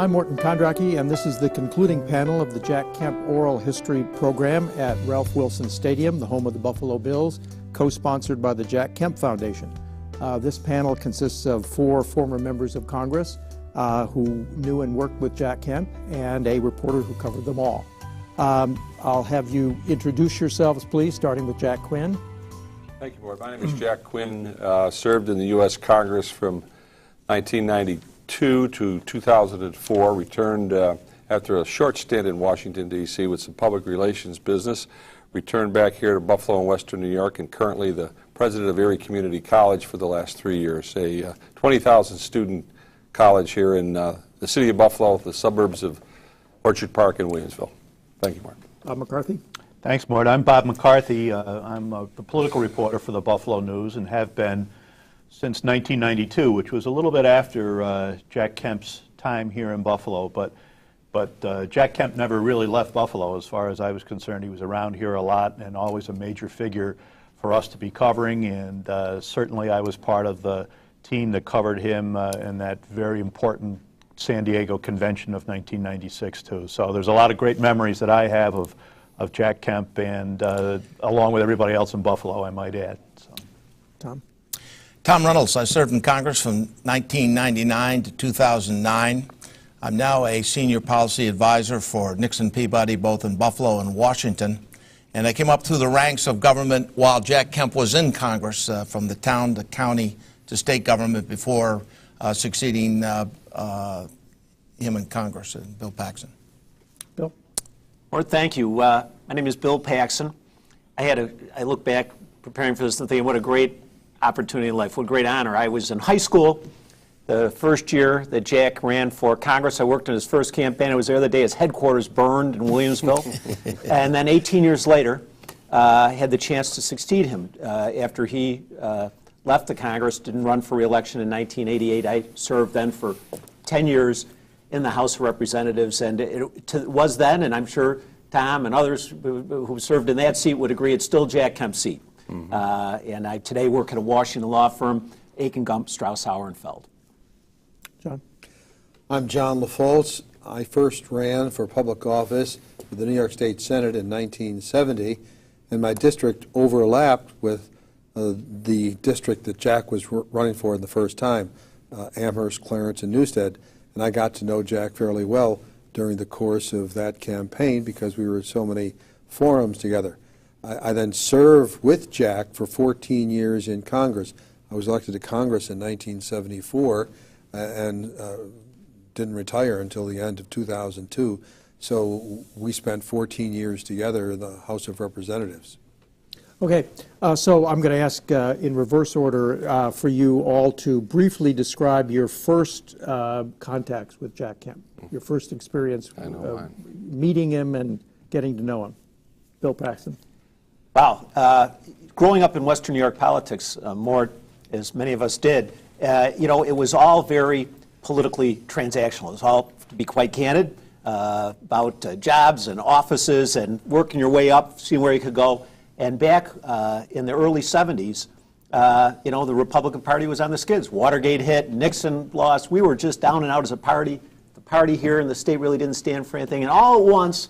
I'm Morton Kondracki, and this is the concluding panel of the Jack Kemp Oral History Program at Ralph Wilson Stadium, the home of the Buffalo Bills, co-sponsored by the Jack Kemp Foundation. This panel consists of 4 former members of Congress who knew and worked with Jack Kemp, and a reporter who covered them all. I'll have you introduce yourselves, please, starting with Jack Quinn. Thank you, Board. My name is Jack Quinn. Served in the U.S. Congress from 1992 to 2004. Returned after a short stint in Washington, D.C. with some public relations business. Returned back here to Buffalo and Western New York, and currently the president of Erie Community College for the last 3 years, a 20,000 student college here in the city of Buffalo, the suburbs of Orchard Park and Williamsville. Thank you, Mark. Bob McCarthy. Thanks, Mort. I'm Bob McCarthy. I'm the political reporter for the Buffalo News and have been since 1992, which was a little bit after Jack Kemp's time here in Buffalo. But Jack Kemp never really left Buffalo as far as I was concerned. He was around here a lot and always a major figure for us to be covering. And certainly I was part of the team that covered him in that very important San Diego convention of 1996 too. So there's a lot of great memories that I have of Jack Kemp, and along with everybody else in Buffalo, I might add. So. Tom Reynolds. I served in Congress from 1999 to 2009. I'm now a senior policy advisor for Nixon Peabody, both in Buffalo and Washington. And I came up through the ranks of government while Jack Kemp was in Congress, from the town to county to state government, before succeeding him in Congress, Bill Paxon. Bill? Well, thank you. My name is Bill Paxon. I look back preparing for this and thinking, what a great opportunity in life, what a great honor. I was in high school the first year that Jack ran for Congress. I worked in his first campaign. I was there the day his headquarters burned in Williamsville. And then 18 years later, I had the chance to succeed him after he left the Congress, didn't run for re-election in 1988. I served then for 10 years in the House of Representatives, and it was then, and I'm sure Tom and others who served in that seat would agree, it's still Jack Kemp's seat. Mm-hmm. And I today work at a Washington law firm, Aiken Gump, Strauss, Hauer, and Feld. John? I'm John LaFalce. I first ran for public office for the New York State Senate in 1970, and my district overlapped with the district that Jack was running for the first time, Amherst, Clarence, and Newstead. And I got to know Jack fairly well during the course of that campaign because we were at so many forums together. I then served with Jack for 14 years in Congress. I was elected to Congress in 1974 and didn't retire until the end of 2002. So we spent 14 years together in the House of Representatives. Okay, so I'm going to ask in reverse order for you all to briefly describe your first contacts with Jack Kemp, your first experience meeting him and getting to know him. Bill Paxon. Wow. Growing up in Western New York politics, more as many of us did, you know, it was all very politically transactional. It was all, to be quite candid, about jobs and offices and working your way up, seeing where you could go. And back in the early 70s, you know, the Republican Party was on the skids. Watergate hit, Nixon lost. We were just down and out as a party. The party here in the state really didn't stand for anything. And all at once,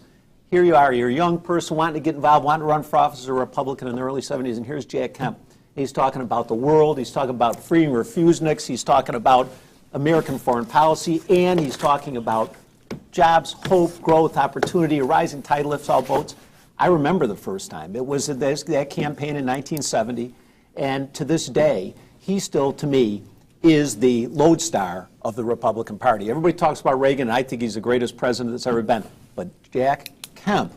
here you are. You're a young person wanting to get involved, wanting to run for office as a Republican in the early 70s. And here's Jack Kemp. He's talking about the world. He's talking about freeing refuseniks. He's talking about American foreign policy. And he's talking about jobs, hope, growth, opportunity. A rising tide lifts all boats. I remember the first time. It was that campaign in 1970, and to this day, he still, to me, is the lodestar of the Republican Party. Everybody talks about Reagan, and I think he's the greatest president that's ever been. But Jack Kemp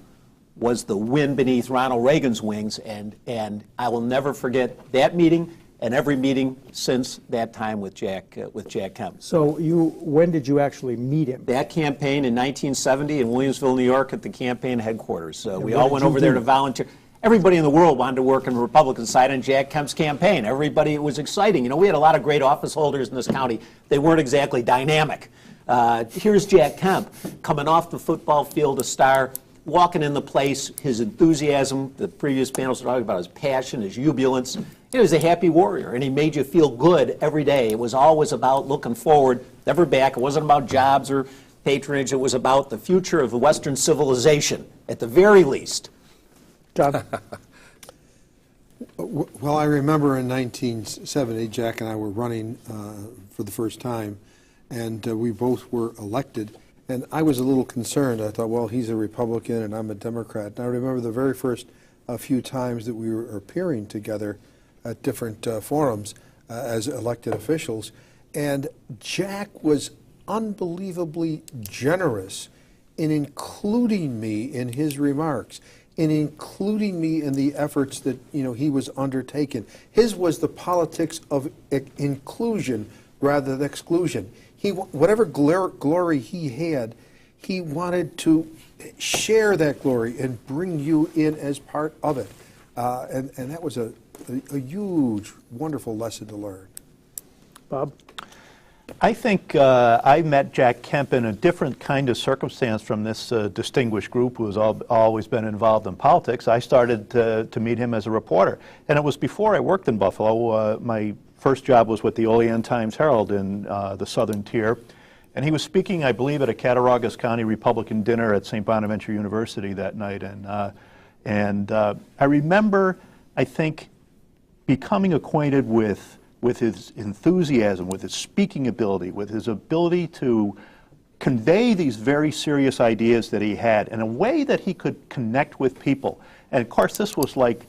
was the wind beneath Ronald Reagan's wings, and I will never forget that meeting and every meeting since that time with Jack Kemp. So when did you actually meet him? That campaign in 1970 in Williamsville, New York, at the campaign headquarters. We all went over there to volunteer. Everybody in the world wanted to work on the Republican side on Jack Kemp's campaign. Everybody, it was exciting. You know, we had a lot of great office holders in this county. They weren't exactly dynamic. Here's Jack Kemp coming off the football field, a star, walking in the place, his enthusiasm, the previous panels were talking about his passion, his jubilance. He was a happy warrior, and he made you feel good every day. It was always about looking forward, never back. It wasn't about jobs or patronage. It was about the future of the Western civilization, at the very least. John? Well, I remember in 1970, Jack and I were running for the first time, and we both were elected. And I was a little concerned. I thought, well, he's a Republican and I'm a Democrat. And I remember the very first few times that we were appearing together at different forums as elected officials. And Jack was unbelievably generous in including me in his remarks, in including me in the efforts that he was undertaking. His was the politics of inclusion rather than exclusion. Whatever glory he had, he wanted to share that glory and bring you in as part of it. And that was a huge, wonderful lesson to learn. Bob? I think I met Jack Kemp in a different kind of circumstance from this distinguished group who has always been involved in politics. I started to meet him as a reporter, and it was before I worked in Buffalo. My first job was with the Olean Times-Herald in the southern tier, and he was speaking, I believe, at a Cattaraugus County Republican dinner at St. Bonaventure University that night, and I remember, I think, becoming acquainted with his enthusiasm, with his speaking ability, with his ability to convey these very serious ideas that he had in a way that he could connect with people. And of course, this was like,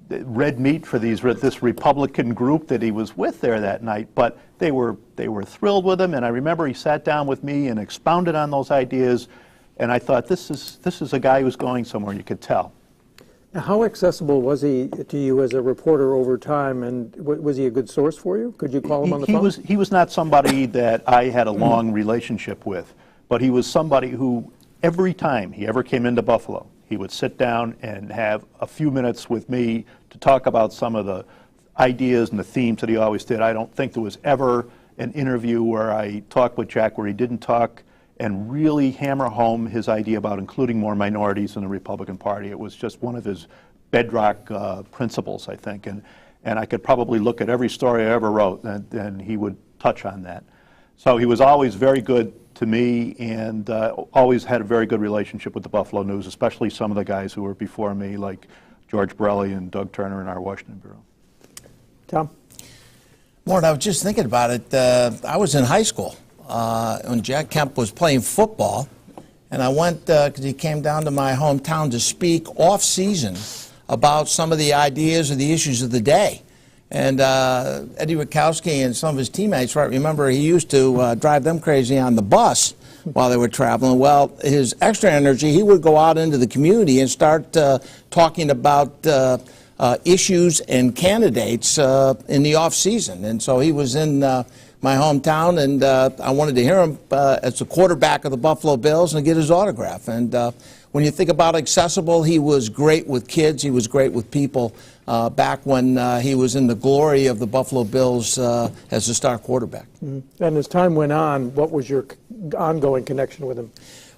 red meat for this Republican group that he was with there that night. But they were thrilled with him, and I remember he sat down with me and expounded on those ideas. And I thought, this is a guy who's going somewhere, and you could tell. Now, how accessible was he to you as a reporter over time, and was he a good source for you? Could you call him on the phone? He was not somebody that I had a long relationship with, but he was somebody who, every time he ever came into Buffalo, he would sit down and have a few minutes with me to talk about some of the ideas and the themes that he always did. I don't think there was ever an interview where I talked with Jack where he didn't talk and really hammer home his idea about including more minorities in the Republican Party. It was just one of his bedrock principles, I think. And I could probably look at every story I ever wrote, and he would touch on that. So he was always very good to me, and always had a very good relationship with the Buffalo News, especially some of the guys who were before me, like George Borelli and Doug Turner in our Washington bureau. Tom? Mort, I was just thinking about it. I was in high school when Jack Kemp was playing football, and I went, because he came down to my hometown to speak off-season about some of the ideas or the issues of the day. And Eddie Rakowski and some of his teammates, right, remember he used to drive them crazy on the bus while they were traveling. Well, his extra energy, he would go out into the community and start talking about issues and candidates in the off-season. And so he was in my hometown, and I wanted to hear him as the quarterback of the Buffalo Bills and get his autograph. And when you think about accessible, he was great with kids. He was great with people back when he was in the glory of the Buffalo Bills as the star quarterback. Mm-hmm. And as time went on, what was your ongoing connection with him?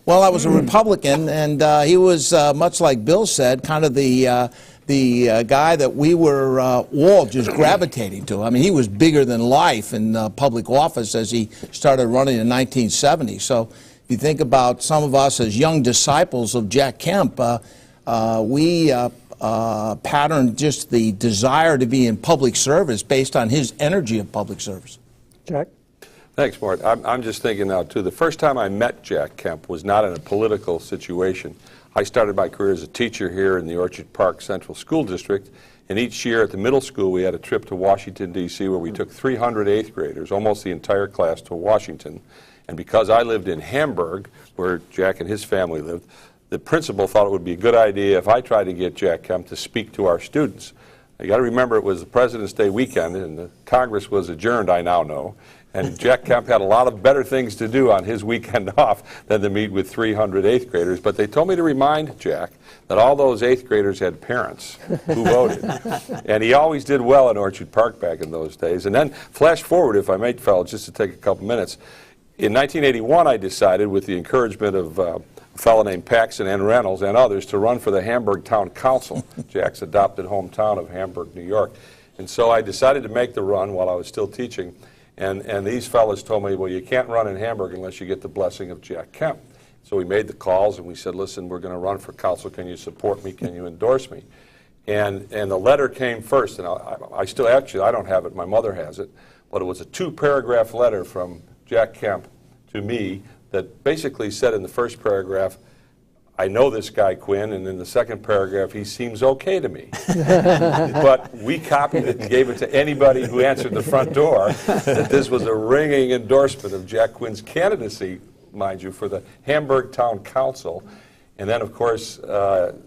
Well, I was a Republican, and he was, much like Bill said, kind of the guy that we were all just gravitating to. I mean, he was bigger than life in public office as he started running in 1970. So if you think about some of us as young disciples of Jack Kemp, we patterned just the desire to be in public service based on his energy of public service. Jack? Thanks, Mort. I'm just thinking now, too, the first time I met Jack Kemp was not in a political situation. I started my career as a teacher here in the Orchard Park Central School District, and each year at the middle school we had a trip to Washington, D.C., where we took 300 eighth graders, almost the entire class, to Washington. And because I lived in Hamburg, where Jack and his family lived, the principal thought it would be a good idea if I tried to get Jack Kemp to speak to our students. You got to remember it was the President's Day weekend, and the Congress was adjourned, I now know. And Jack Kemp had a lot of better things to do on his weekend off than to meet with 300 eighth graders. But they told me to remind Jack that all those eighth graders had parents who voted. And he always did well in Orchard Park back in those days. And then flash forward, if I may, fellas, just to take a couple minutes. In 1981, I decided, with the encouragement of a fellow named Paxon and Reynolds and others, to run for the Hamburg Town Council, Jack's adopted hometown of Hamburg, New York. And so I decided to make the run while I was still teaching. And these fellas told me, well, you can't run in Hamburg unless you get the blessing of Jack Kemp. So we made the calls and we said, listen, we're going to run for council. Can you support me? Can you endorse me? And the letter came first, and I still, actually, I don't have it. My mother has it. But it was a 2-paragraph letter from Jack Kemp to me that basically said in the first paragraph, I know this guy, Quinn, and in the second paragraph, he seems okay to me. But we copied it and gave it to anybody who answered the front door that this was a ringing endorsement of Jack Quinn's candidacy, mind you, for the Hamburg Town Council. And then, of course,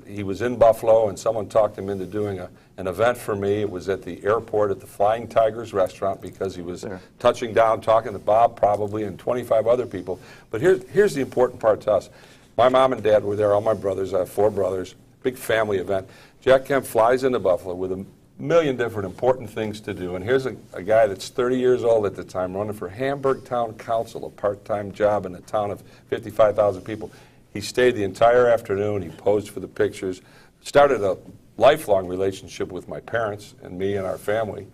he was in Buffalo, and someone talked him into doing an event for me. It was at the airport at the Flying Tigers restaurant because he was touching down, talking to Bob probably, and 25 other people. But here's the important part to us. My mom and dad were there, all my brothers. I have 4 brothers. Big family event. Jack Kemp flies into Buffalo with a million different important things to do. And here's a guy that's 30 years old at the time running for Hamburg Town Council, a part-time job in a town of 55,000 people. He stayed the entire afternoon. He posed for the pictures. Started a lifelong relationship with my parents and me and our family,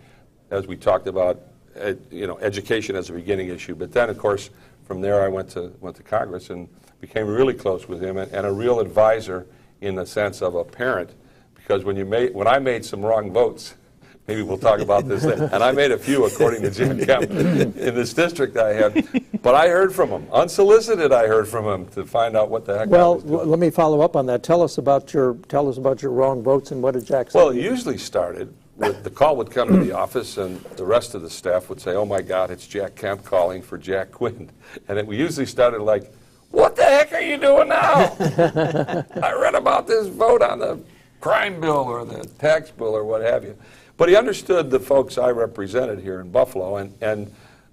as we talked about, education as a beginning issue. But then, of course, from there I went to Congress and became really close with him and a real advisor in the sense of a parent, because when I made some wrong votes, maybe we'll talk about this then, and I made a few according to Jim Kemp in this district I had, but I heard from him, unsolicited. I heard from him to find out what the heck. Well, let me follow up on that. Tell us about your wrong votes and what did Jack say? Well, it usually started with the call would come to the office and the rest of the staff would say, "Oh my God, it's Jack Kemp calling for Jack Quinn," and we usually started like, "What the heck are you doing now?" I read about this vote on the crime bill or the tax bill or what have you. But he understood the folks I represented here in Buffalo, and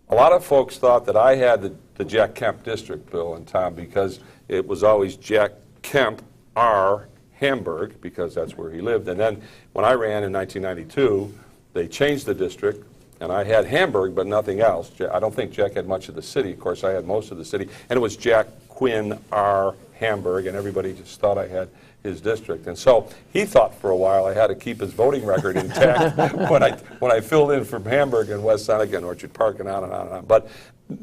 a lot of folks thought that I had the Jack Kemp district, Bill and Tom, because it was always Jack Kemp, R. Hamburg, because that's where he lived. And then when I ran in 1992, they changed the district, and I had Hamburg, but nothing else. I don't think Jack had much of the city. Of course, I had most of the city. And it was Jack Quinn, R. Hamburg, and everybody just thought I had his district. And so he thought for a while I had to keep his voting record intact when I filled in from Hamburg and West Seneca and Orchard Park and on and on and on. But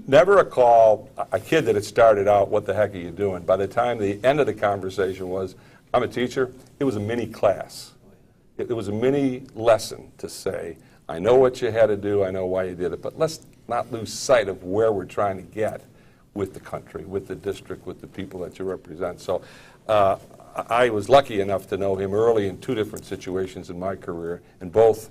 never a call. I kid that it started out, "What the heck are you doing?" By the time the end of the conversation was, "I'm a teacher," it was a mini class. It was a mini lesson to say, I know what you had to do, I know why you did it, but let's not lose sight of where we're trying to get with the country, with the district, with the people that you represent. So I was lucky enough to know him early in 2 different situations in my career, and both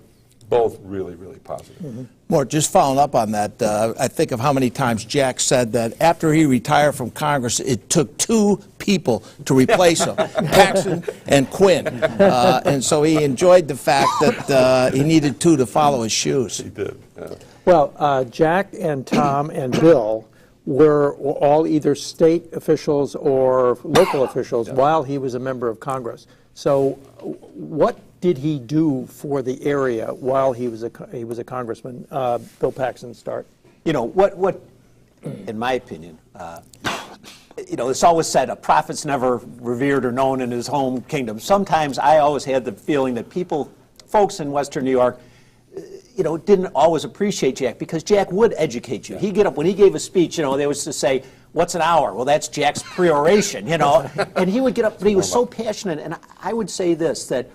really, really positive. Mm-hmm. Mort, just following up on that, I think of how many times Jack said that after he retired from Congress, it took 2 people to replace him, Paxon and Quinn. And so he enjoyed the fact that he needed 2 to follow his shoes. He did. Yeah. Well, Jack and Tom and Bill were all either state officials or local officials while he was a member of Congress. So what did he do for the area while he was a congressman? Bill Paxon, start. You know, what in my opinion, it's always said a prophet's never revered or known in his home kingdom. Sometimes I always had the feeling that folks in Western New York, didn't always appreciate Jack, because Jack would educate you. He'd get up, when he gave a speech, they was to say, "What's an hour?" Well, that's Jack's peroration, And he would get up, but he was so passionate. And I would say this, that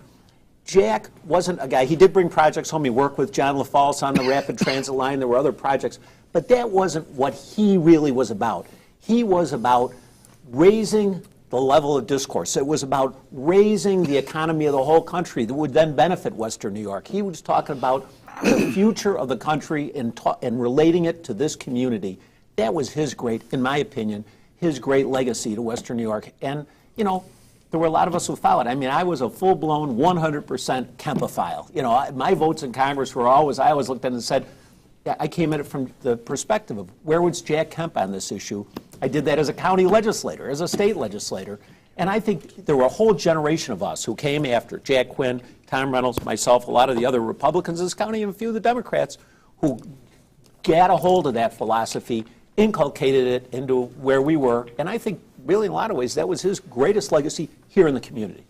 Jack wasn't a guy, he did bring projects home. He worked with John LaFalce on the rapid transit line. There were other projects. But that wasn't what he really was about. He was about raising the level of discourse. It was about raising the economy of the whole country that would then benefit Western New York. He was talking about the future of the country and relating it to this community. That was in my opinion, his great legacy to Western New York. And, there were a lot of us who followed. I mean, I was a full-blown 100% Kempophile. My votes in Congress were I always looked at it and said, I came at it from the perspective of where was Jack Kemp on this issue. I did that as a county legislator, as a state legislator. And I think there were a whole generation of us who came after Jack Quinn, Tom Reynolds, myself, a lot of the other Republicans in this county, and a few of the Democrats who got a hold of that philosophy, inculcated it into where we were. And I think really in a lot of ways that was his greatest legacy here in the community.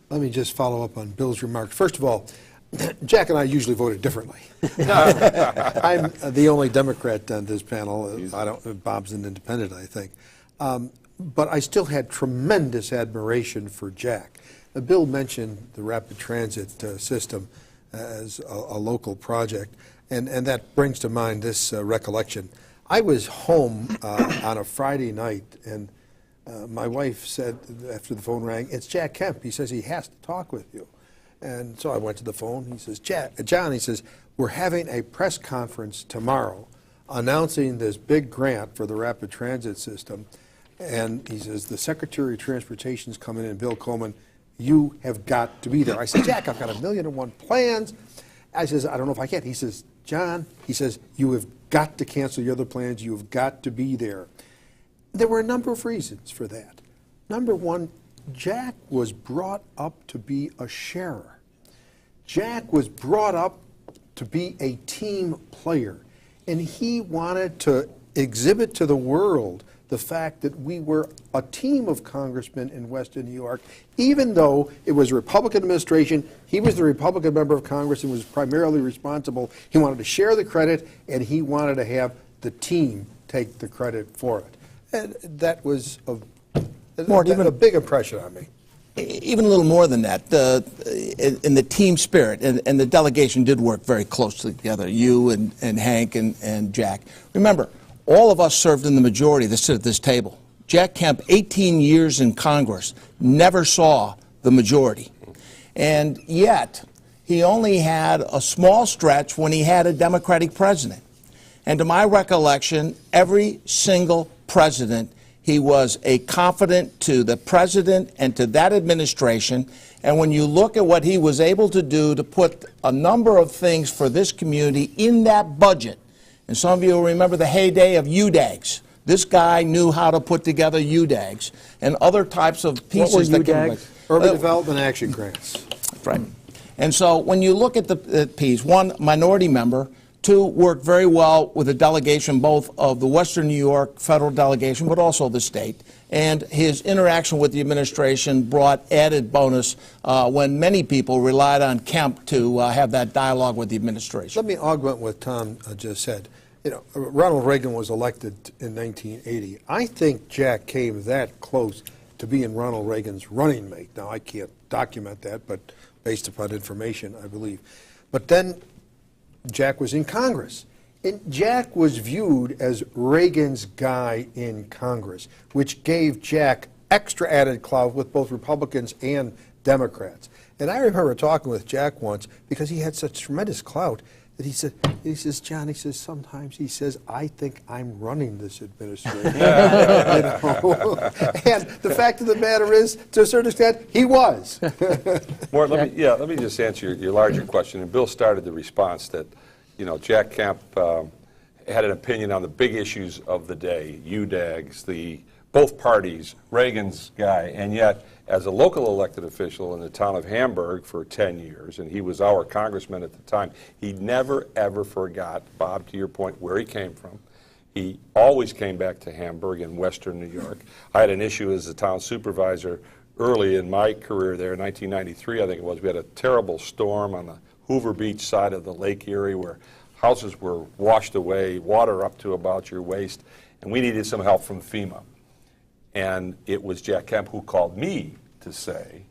Let me just follow up on Bill's remarks. First of all, Jack and I usually voted differently. I'm the only Democrat on this panel. Bob's an independent, I think. But I still had tremendous admiration for Jack. Bill mentioned the rapid transit system as a local project, and that brings to mind this recollection. I was home on a Friday night, and my wife said after the phone rang, "It's Jack Kemp. He says he has to talk with you." And so I went to the phone. He says, John, he says, we're having a press conference tomorrow announcing this big grant for the rapid transit system. And he says, the Secretary of Transportation's coming in, Bill Coleman, you have got to be there. I said, Jack, I've got 1,000,001 plans. I says, I don't know if I can. He says, John, he says, you have got to cancel your other plans. You have got to be there. There were a number of reasons for that. Number one, Jack was brought up to be a sharer. Jack was brought up to be a team player, and he wanted to exhibit to the world the fact that we were a team of congressmen in Western New York. Even though it was a Republican administration, he was the Republican member of Congress and was primarily responsible. He wanted to share the credit, and he wanted to have the team take the credit for it. And that was a big impression on me. Even a little more than that, in the team spirit, and the delegation did work very closely together, you and Hank and Jack. Remember, all of us served in the majority that sit at this table. Jack Kemp, 18 years in Congress, never saw the majority. And yet, he only had a small stretch when he had a Democratic president. And to my recollection, every single president, he was a confidant to the president and to that administration. And when you look at what he was able to do to put a number of things for this community in that budget, and some of you will remember the heyday of UDAGs. This guy knew how to put together UDAGs and other types of pieces. What were UDAGs? Urban Development Action Grants. Right. And so when you look at the piece, one, minority member, two, worked very well with the delegation, both of the Western New York federal delegation, but also the state. And his interaction with the administration brought added bonus when many people relied on Kemp to have that dialogue with the administration. Let me augment what Tom just said. You know, Ronald Reagan was elected in 1980. I think Jack came that close to being Ronald Reagan's running mate. Now, I can't document that, but based upon information, I believe. But then Jack was in Congress, and Jack was viewed as Reagan's guy in Congress, which gave Jack extra added clout with both Republicans and Democrats. And I remember talking with Jack once because he had such tremendous clout that he says, John, he says, sometimes he says, I think I'm running this administration. You know? And the fact of the matter is, to a certain extent, he was. Mort, let me just answer your larger question. And Bill started the response that, you know, Jack Kemp had an opinion on the big issues of the day, UDAGs, both parties, Reagan's guy, and yet as a local elected official in the town of Hamburg for 10 years, and he was our congressman at the time, he never, ever forgot, Bob, to your point, where he came from. He always came back to Hamburg in Western New York. I had an issue as a town supervisor early in my career there, in 1993, I think it was. We had a terrible storm on the Hoover Beach side of the Lake Erie where houses were washed away, water up to about your waist, and we needed some help from FEMA. And it was Jack Kemp who called me to say,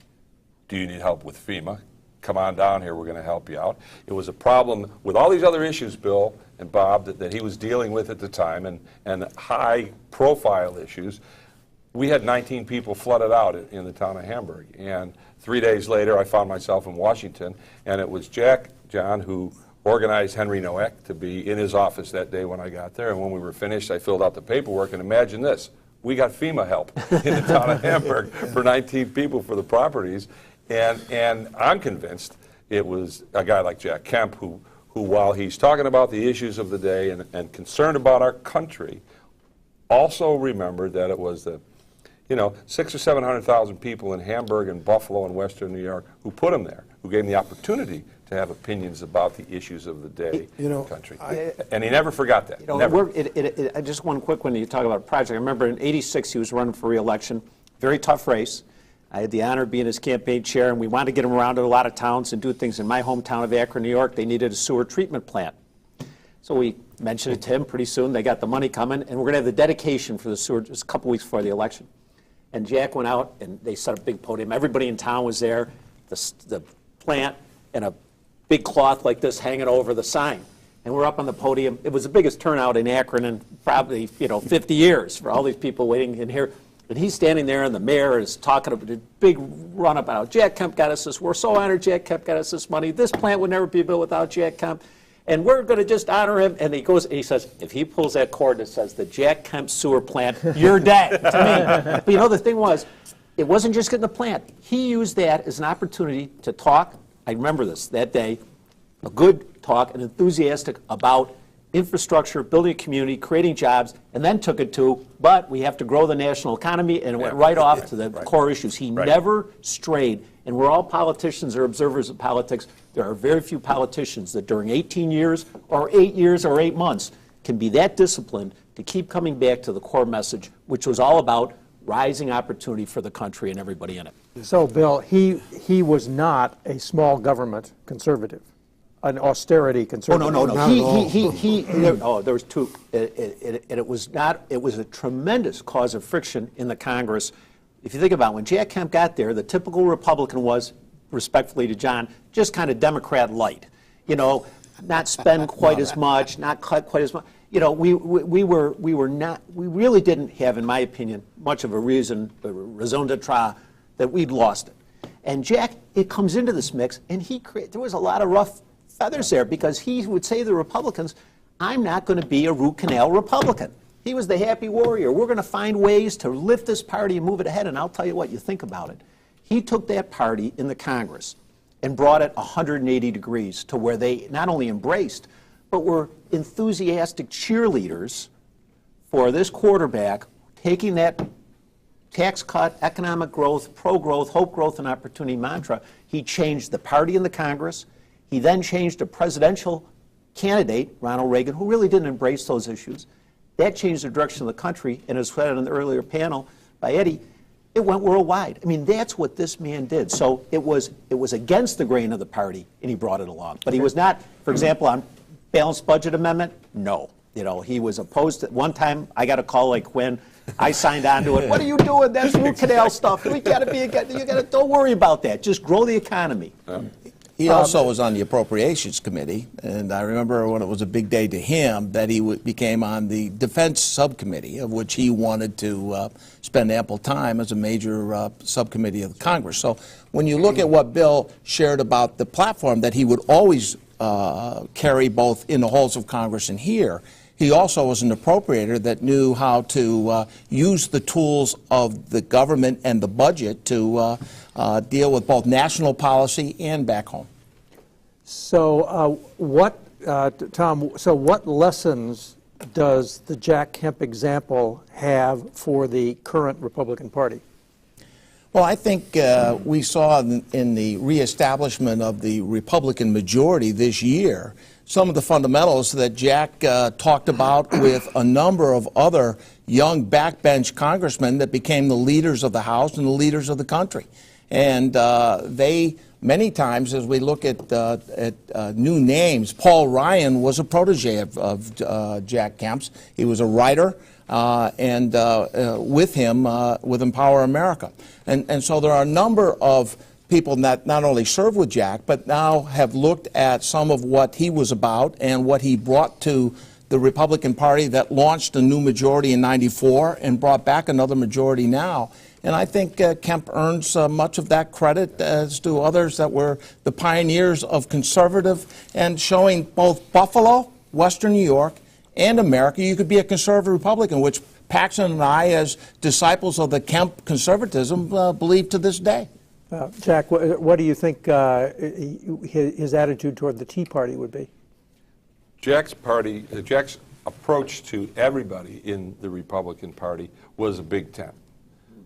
do you need help with FEMA? Come on down here, we're going to help you out. It was a problem with all these other issues, Bill and Bob, that he was dealing with at the time, and high-profile issues. We had 19 people flooded out in the town of Hamburg. And 3 days later, I found myself in Washington, and it was Jack, John, who organized Henry Noack to be in his office that day when I got there. And when we were finished, I filled out the paperwork, and imagine this. We got FEMA help in the town of Hamburg for 19 people for the properties. And I'm convinced it was a guy like Jack Kemp who while he's talking about the issues of the day and concerned about our country, also remembered that it was the, 600,000 or 700,000 people in Hamburg and Buffalo and Western New York who put him there, who gave him the opportunity to have opinions about the issues of the day in the country. And he never forgot that. Never. Just one quick one, you talk about a project. I remember in '86 he was running for re-election, very tough race. I had the honor of being his campaign chair, and we wanted to get him around to a lot of towns and do things. In my hometown of Akron, New York, they needed a sewer treatment plant. So we mentioned it to him. Pretty soon they got the money coming, and we're going to have the dedication for the sewer just a couple weeks before the election. And Jack went out, and they set up a big podium. Everybody in town was there, the plant, and a big cloth like this hanging over the sign. And we're up on the podium. It was the biggest turnout in Akron in probably 50 years for all these people waiting in here. And he's standing there, and the mayor is talking about a big run-up about Jack Kemp got us this. We're so honored Jack Kemp got us this money. This plant would never be built without Jack Kemp. And we're going to just honor him. And he goes, and he says, if he pulls that cord that says the Jack Kemp sewer plant, you're dead to me. But the thing was, it wasn't just getting the plant. He used that as an opportunity to talk. I remember this, that day, a good talk and enthusiastic about infrastructure, building a community, creating jobs, and then took it to, but we have to grow the national economy, and it went right off to the core issues. He never strayed, and we're all politicians or observers of politics. There are very few politicians that during 18 years or 8 years or 8 months can be that disciplined to keep coming back to the core message, which was all about rising opportunity for the country and everybody in it. So, Bill, he was not a small government conservative, an austerity conservative. Oh, no. There was two. It was not. It was a tremendous cause of friction in the Congress. If you think about it, when Jack Kemp got there, the typical Republican was, respectfully to John, just kind of Democrat light. Not spend quite as much, not cut quite as much. We really didn't have, in my opinion, much of a raison d'etre that we'd lost it. And Jack, it comes into this mix, and there was a lot of rough feathers there, because he would say to the Republicans, I'm not going to be a root canal Republican. He was the happy warrior. We're going to find ways to lift this party and move it ahead. And I'll tell you what, you think about it. He took that party in the Congress and brought it 180 degrees to where they not only embraced, but were enthusiastic cheerleaders for this quarterback, taking that tax cut, economic growth, pro-growth, hope, growth, and opportunity mantra. He changed the party in the Congress. He then changed a presidential candidate, Ronald Reagan, who really didn't embrace those issues. That changed the direction of the country, and as said on the earlier panel by Eddie, it went worldwide. I mean, that's what this man did. So it was against the grain of the party, and he brought it along. But he was not, for example, on balanced budget amendment, no. He was opposed to, one time I got a call like Quinn, I signed on to it. What are you doing? That's root canal stuff. Don't worry about that. Just grow the economy. He also was on the Appropriations Committee, and I remember when it was a big day to him that he became on the Defense Subcommittee, of which he wanted to spend ample time as a major subcommittee of the Congress. So when you look at what Bill shared about the platform that he would always carry both in the halls of Congress and here, he also was an appropriator that knew how to use the tools of the government and the budget to deal with both national policy and back home. So Tom, so what lessons does the Jack Kemp example have for the current Republican Party? Well, I think we saw in the reestablishment of the Republican majority this year some of the fundamentals that Jack talked about with a number of other young backbench congressmen that became the leaders of the House and the leaders of the country. And they, many times, as we look at new names, Paul Ryan was a protege of Jack Kemp's. He was a writer, and with him, with Empower America. And so there are a number of people that not only served with Jack, but now have looked at some of what he was about and what he brought to the Republican Party that launched a new majority in '94 and brought back another majority now. And I think Kemp earns much of that credit, as do others that were the pioneers of conservative and showing both Buffalo, Western New York, and America you could be a conservative Republican, which Paxon and I, as disciples of the Kemp conservatism, believe to this day. Jack, what do you think his attitude toward the Tea Party would be? Jack's approach to everybody in the Republican Party was a Big Tent.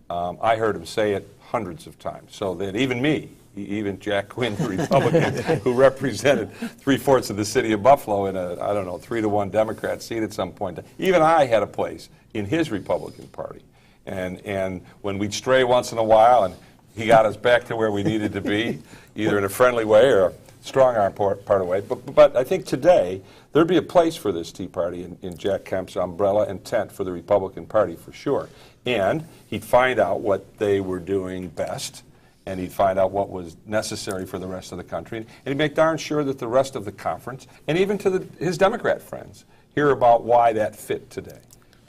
I heard him say it hundreds of times, so that even me, even Jack Quinn, the Republican, who represented 3/4 of the city of Buffalo in a, 3-to-1 Democrat seat at some point, even I had a place in his Republican Party. And when we'd stray once in a while, and He got us back to where we needed to be, either in a friendly way or a strong arm part of the way. But I think today there'd be a place for this Tea Party in Jack Kemp's umbrella and tent for the Republican Party for sure. And he'd find out what they were doing best, and he'd find out what was necessary for the rest of the country, and he'd make darn sure that the rest of the conference, and even to his Democrat friends, hear about why that fit today.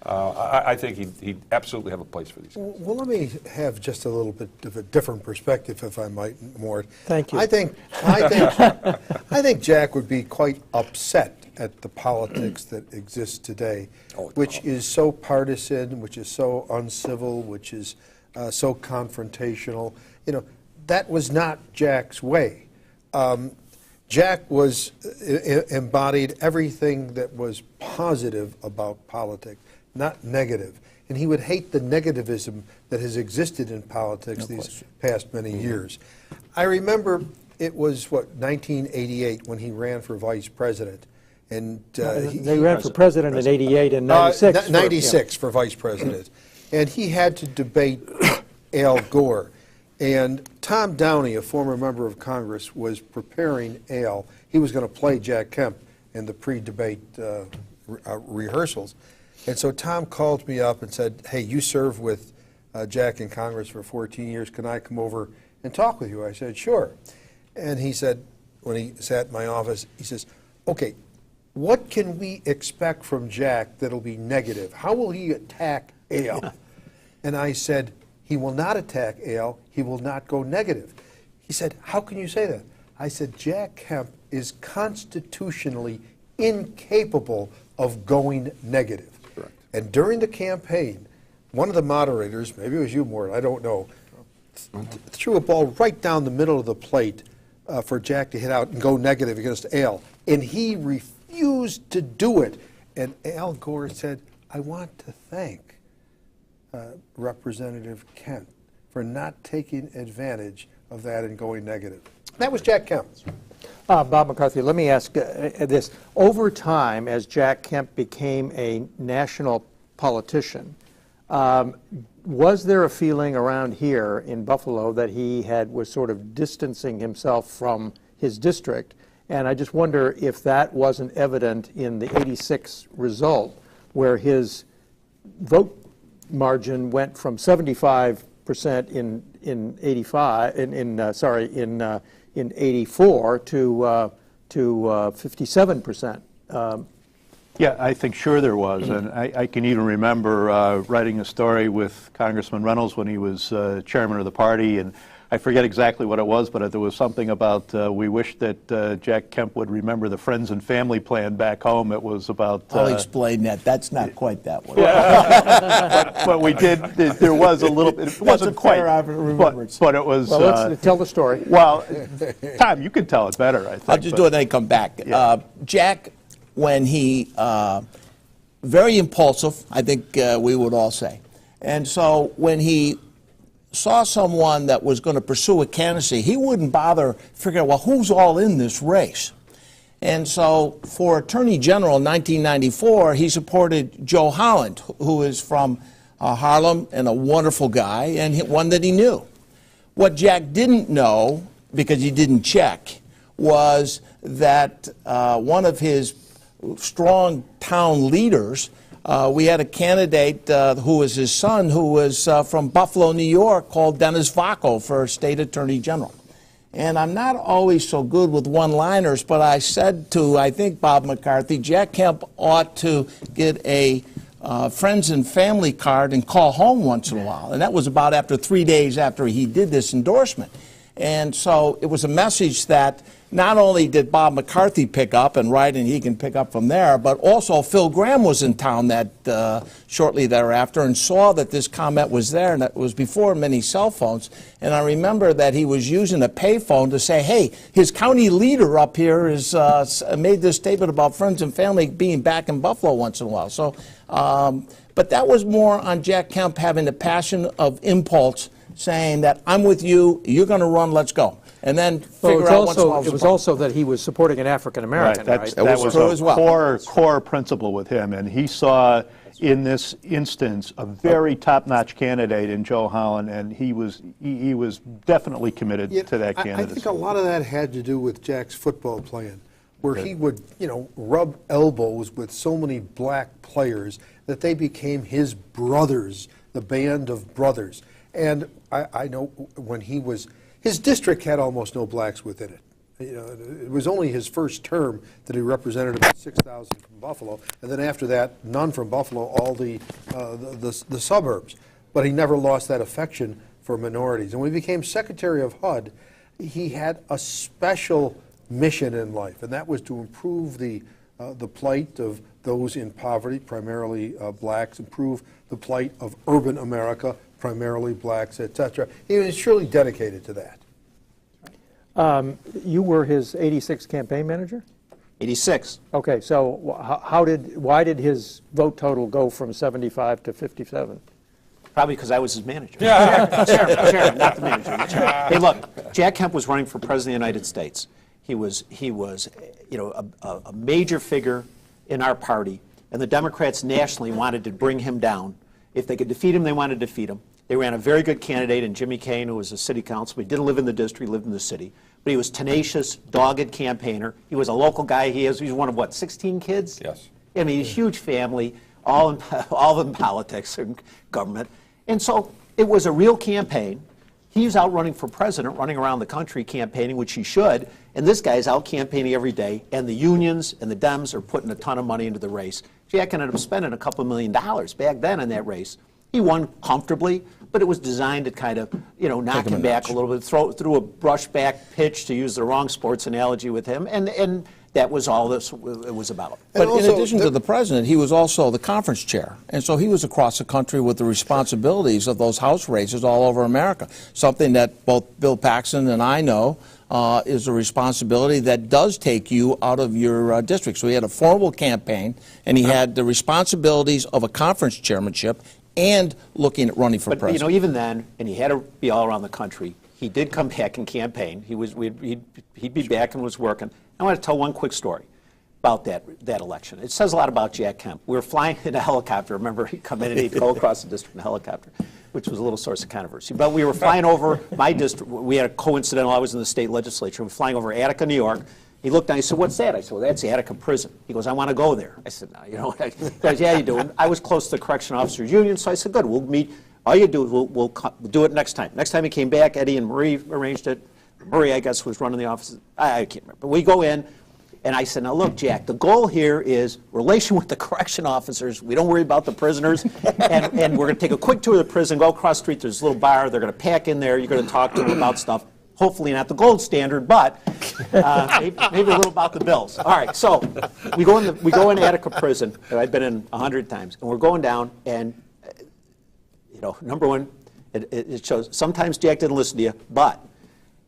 I think he'd absolutely have a place for these guys. Well, let me have just a little bit of a different perspective, if I might, Mort. Thank you. I think Jack would be quite upset at the politics that exists today, which is so partisan, which is so uncivil, which is so confrontational. You know, that was not Jack's way. Jack was embodied everything that was positive about politics, not negative. And he would hate the negativism that has existed in politics these past many years. I remember it was, 1988 when he ran for vice president. And they ran for president in 88 and 96. 96 for vice president. And he had to debate Al Gore. And Tom Downey, a former member of Congress, was preparing Al. He was going to play Jack Kemp in the pre-debate rehearsals. And so Tom called me up and said, hey, you served with Jack in Congress for 14 years. Can I come over and talk with you? I said, sure. And he said, when he sat in my office, he says, okay, what can we expect from Jack that'll be negative? How will he attack Al? And I said, he will not attack Al. He will not go negative. He said, how can you say that? I said, Jack Kemp is constitutionally incapable of going negative. Correct. And during the campaign, one of the moderators, maybe it was you, Mort, I don't know, threw a ball right down the middle of the plate for Jack to hit out and go negative against Al. And he refused to do it. And Al Gore said, I want to thank Representative Kemp for not taking advantage of that and going negative. That was Jack Kemp. Bob McCarthy, let me ask this. Over time, as Jack Kemp became a national politician, was there a feeling around here in Buffalo that he was sort of distancing himself from his district? And I just wonder if that wasn't evident in the '86 result, where his vote margin went from 75% in '84 to 57%. Yeah, I think sure there was, and I can even remember writing a story with Congressman Reynolds when he was chairman of the party, and I forget exactly what it was, but there was something about we wish that Jack Kemp would remember the friends and family plan back home. It was about... I'll explain that. That's not quite that way. but we did, there was a little bit, it wasn't quite, but it was... Well, let's tell the story. Well, Tom, you can tell it better, I think. I'll just do it and then come back. Yeah. Jack, when he, very impulsive, I think we would all say. And so when he saw someone that was going to pursue a candidacy, he wouldn't bother figuring out, well, who's all in this race? And so for Attorney General in 1994, he supported Joe Holland, who is from Harlem and a wonderful guy, and one that he knew. What Jack didn't know, because he didn't check, was that one of his strong town leaders, we had a candidate who was his son, who was from Buffalo, New York, called Dennis Vacco for state attorney general. And I'm not always so good with one-liners, but I said to, I think, Bob McCarthy, Jack Kemp ought to get a friends and family card and call home once in a while. And that was about after 3 days after he did this endorsement. And so it was a message that not only did Bob McCarthy pick up and write, and he can pick up from there, but also Phil Gramm was in town that shortly thereafter and saw that this comment was there, and that was before many cell phones. And I remember that he was using a payphone to say, hey, his county leader up here has made this statement about friends and family being back in Buffalo once in a while. So, but that was more on Jack Kemp having the passion of impulse, saying that I'm with you, you're going to run, let's go. and then Well, figure out once in a while. it was also that he was supporting an African American, right? That was was true a as well. core principle with him, and he saw in this instance a very top-notch candidate in Joe Holland, and he was definitely committed to that I candidacy. think a lot of that had to do with Jack's football playing, where he would, rub elbows with so many black players that they became his brothers, the band of brothers. And I know when his district had almost no blacks within it. It was only his first term that he represented about 6,000 from Buffalo, and then after that, none from Buffalo, all the suburbs. But he never lost that affection for minorities. And when he became Secretary of HUD, he had a special mission in life, and that was to improve the plight of those in poverty, primarily blacks, improve the plight of urban America, primarily blacks, etc. He was surely dedicated to that. You were his '86 campaign manager? 86. Okay, so why did his vote total go from 75 to 57? Probably because I was his manager. Chairman, not the manager. The chairman. Hey, look, Jack Kemp was running for president of the United States. He was a major figure in our party, and the Democrats nationally wanted to bring him down. If they could defeat him, they wanted to defeat him. They ran a very good candidate in Jimmy Kane, who was a city councilman. He didn't live in the district, he lived in the city. But he was tenacious, dogged campaigner. He was a local guy. He's one of, what, 16 kids? Yes. I mean, a huge family, all in politics and government. And so it was a real campaign. He's out running for president, running around the country campaigning, which he should. And this guy's out campaigning every day. And the unions and the Dems are putting a ton of money into the race. Jack ended up spending a couple $1 million back then in that race. He won comfortably, but it was designed to kind of, knock him back a little bit, through a brushback pitch, to use the wrong sports analogy with him. And that was all this it was about. But in addition to the president, he was also the conference chair. And so he was across the country with the responsibilities of those House races all over America, something that both Bill Paxon and I know is a responsibility that does take you out of your district. So he had a formal campaign, and he had the responsibilities of a conference chairmanship and looking at running for president. But even then, and he had to be all around the country, he did come back and campaign. He'd be back and was working. I want to tell one quick story about that election. It says a lot about Jack Kemp. We were flying in a helicopter. Remember, he'd come in and he'd go across the district in a helicopter, which was a little source of controversy. But we were flying over my district. We had a coincidental, I was in the state legislature. We were flying over Attica, New York. He looked down, he said, "What's that?" I said, "Well, that's Attica Prison." He goes, "I want to go there." I said, "No, he goes, "Yeah, you do." And I was close to the Correction Officers Union, so I said, "Good, we'll meet. All you do is we'll do it next time." Next time he came back, Eddie and Marie arranged it. Murray, I guess, was running the office. I can't remember. But we go in, and I said, "Now look, Jack, the goal here is relation with the correction officers. We don't worry about the prisoners. and we're going to take a quick tour of the prison, go across the street, there's a little bar, they're going to pack in there, you're going to talk to them about stuff. Hopefully not the gold standard, but maybe a little about the bills." All right, so we go in Attica Prison that I've been in 100 times, and we're going down, and number one, it shows sometimes Jack didn't listen to you, but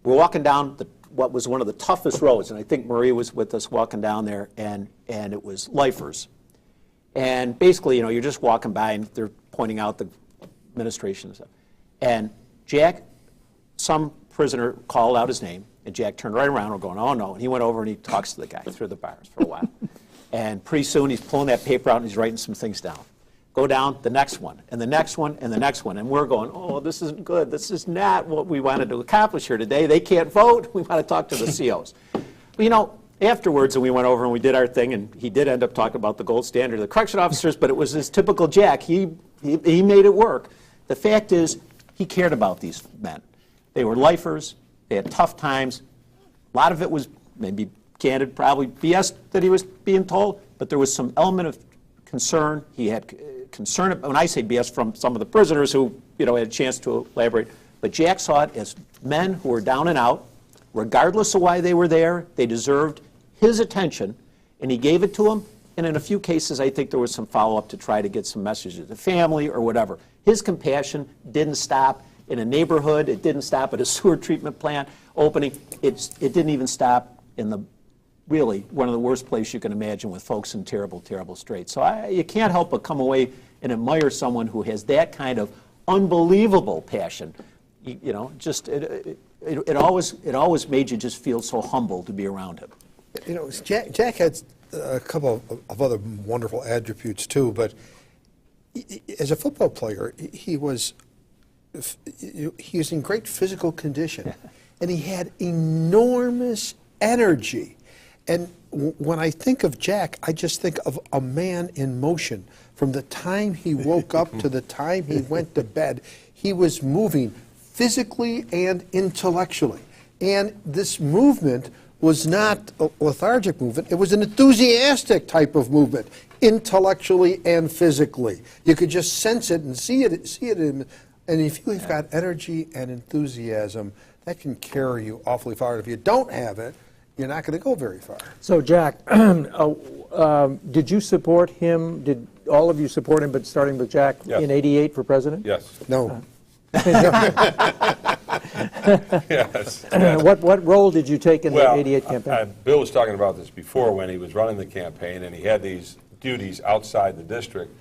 we're walking down what was one of the toughest roads, and I think Marie was with us walking down there, and it was lifers, and basically, you're just walking by, and they're pointing out the administration and stuff, and Jack, some prisoner called out his name, and Jack turned right around. We're going, "Oh, no." And he went over and he talks to the guy through the bars for a while. And pretty soon he's pulling that paper out and he's writing some things down. Go down, the next one, and the next one, and the next one. And we're going, "Oh, this isn't good. This is not what we wanted to accomplish here today. They can't vote. We want to talk to the COs." But, afterwards, and we went over and we did our thing, and he did end up talking about the gold standard of the correction officers, but it was his typical Jack. He made it work. The fact is, he cared about these men. They were lifers. They had tough times. A lot of it was maybe candid, probably BS that he was being told, but there was some element of concern. He had concern, when I say BS, from some of the prisoners who had a chance to elaborate. But Jack saw it as men who were down and out, regardless of why they were there. They deserved his attention, and he gave it to them. And in a few cases, I think there was some follow-up to try to get some messages to the family or whatever. His compassion didn't stop in a neighborhood. It didn't stop at a sewer treatment plant opening. It didn't even stop in really one of the worst places you can imagine, with folks in terrible, terrible straits. So you can't help but come away and admire someone who has that kind of unbelievable passion. it always made you just feel so humble to be around him. You know, Jack had a couple of other wonderful attributes too, but as a football player, he was in great physical condition, and he had enormous energy. And when I think of Jack, I just think of a man in motion. From the time he woke up to the time he went to bed, he was moving physically and intellectually. And this movement was not a lethargic movement. It was an enthusiastic type of movement, intellectually and physically. You could just sense it and see it in, and if you've got energy and enthusiasm, that can carry you awfully far. If you don't have it, you're not going to go very far. So, Jack, did you support him? Did all of you support him, but starting with Jack, Yes. in '88 for president? Yes. No. Yes. What role did you take in the '88 campaign? Bill was talking about this before when he was running the campaign and he had these duties outside the district.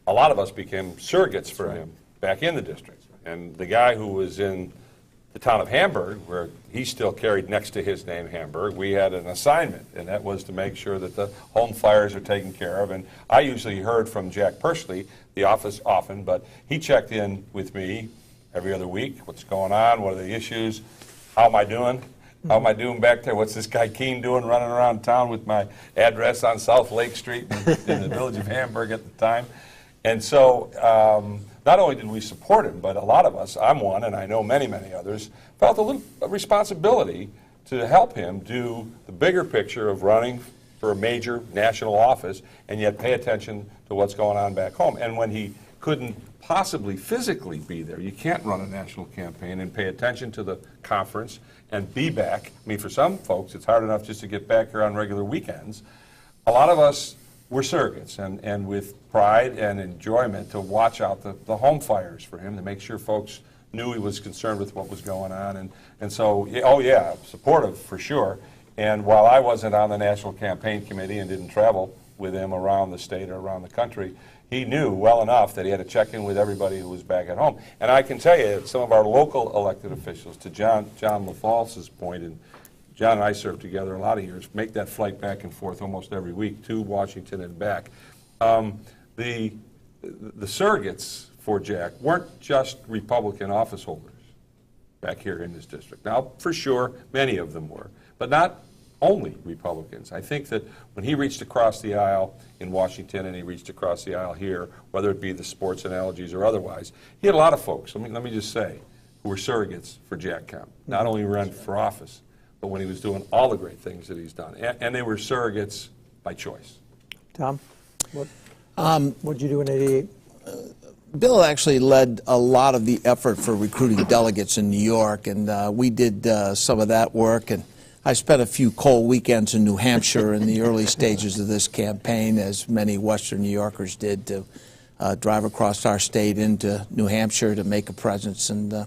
A lot of us became surrogates for him back in the district. And the guy who was in the town of Hamburg, where he still carried next to his name Hamburg, we had an assignment, and that was to make sure that the home fires are taken care of. And I usually heard from Jack personally, the office often, but he checked in with me every other week. What's going on? What are the issues? How am I doing? How am I doing back there? What's this guy Keene doing running around town with my address on South Lake Street in the village of Hamburg at the time? And so not only did we support him, but a lot of us, I'm one, and I know many, many others, felt a little responsibility to help him do the bigger picture of running for a major national office and yet pay attention to what's going on back home. And when he couldn't possibly physically be there, you can't run a national campaign and pay attention to the conference and be back. I mean, for some folks, it's hard enough just to get back here on regular weekends. A lot of us were surrogates, and with pride and enjoyment to watch out the home fires for him, to make sure folks knew he was concerned with what was going on. And so, oh yeah, supportive for sure. And while I wasn't on the National Campaign Committee and didn't travel with him around the state or around the country, he knew well enough that he had to check in with everybody who was back at home. And I can tell you, some of our local elected officials, to John LaFalce's point, and John and I served together a lot of years, make that flight back and forth almost every week to Washington and back. The surrogates for Jack weren't just Republican office holders back here in this district. Now, for sure, many of them were, but not only Republicans. I think that when he reached across the aisle in Washington and he reached across the aisle here, whether it be the sports analogies or otherwise, he had a lot of folks, let me just say, who were surrogates for Jack Kemp. Not only ran for office, but when he was doing all the great things that he's done. And they were surrogates by choice. Tom, what did you do in '88? Bill actually led a lot of the effort for recruiting delegates in New York, and we did some of that work. And I spent a few cold weekends in New Hampshire in the early stages of this campaign, as many Western New Yorkers did, to drive across our state into New Hampshire to make a presence. And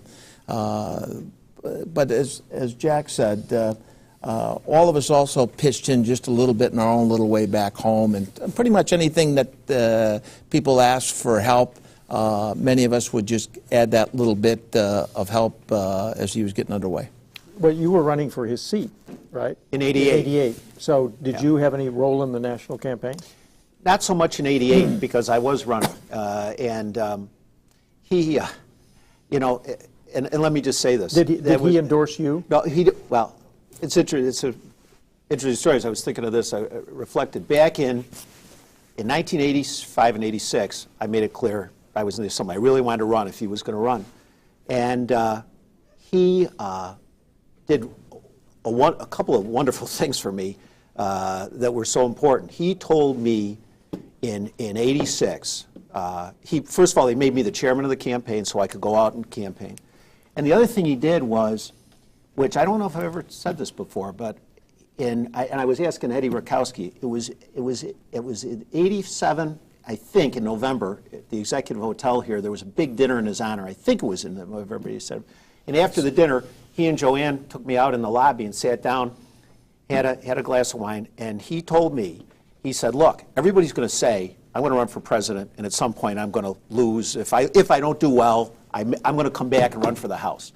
but as Jack said, all of us also pitched in just a little bit in our own little way back home, and pretty much anything that people asked for help, many of us would just add that little bit of help as he was getting underway. Well, you were running for his seat, right? In '88. '88. So did you have any role in the national campaign? Not so much in '88 because I was running, he, you know, and let me just say this. Did he endorse you? No, well, it's an interesting story. As I was thinking of this, I reflected back in 1985 and '86. I made it clear I was something I really wanted to run if he was going to run, and he did a couple of wonderful things for me that were so important. He told me in '86. First of all, he made me the chairman of the campaign so I could go out and campaign. And the other thing he did was, which I don't know if I've ever said this before, but I was asking Eddie Rakowski. It was in '87, I think, in November, at the Executive Hotel here. There was a big dinner in his honor. I think it was in November. He said, and after the dinner, he and Joanne took me out in the lobby and sat down, had a glass of wine, and he told me, he said, "Look, everybody's going to say I'm going to run for president, and at some point I'm going to lose. If I don't do well, I'm going to come back and run for the House."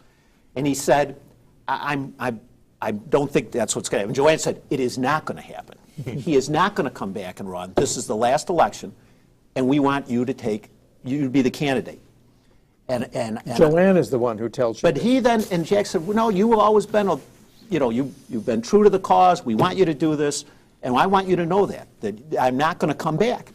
And he said, I don't think that's what's going to happen. Joanne said it is not going to happen. He is not going to come back and run. This is the last election, and we want you to be the candidate. And Joanne is the one who tells you. But he then, and Jack said, well, no, you've always been you've been true to the cause. We want you to do this, and I want you to know that I'm not going to come back.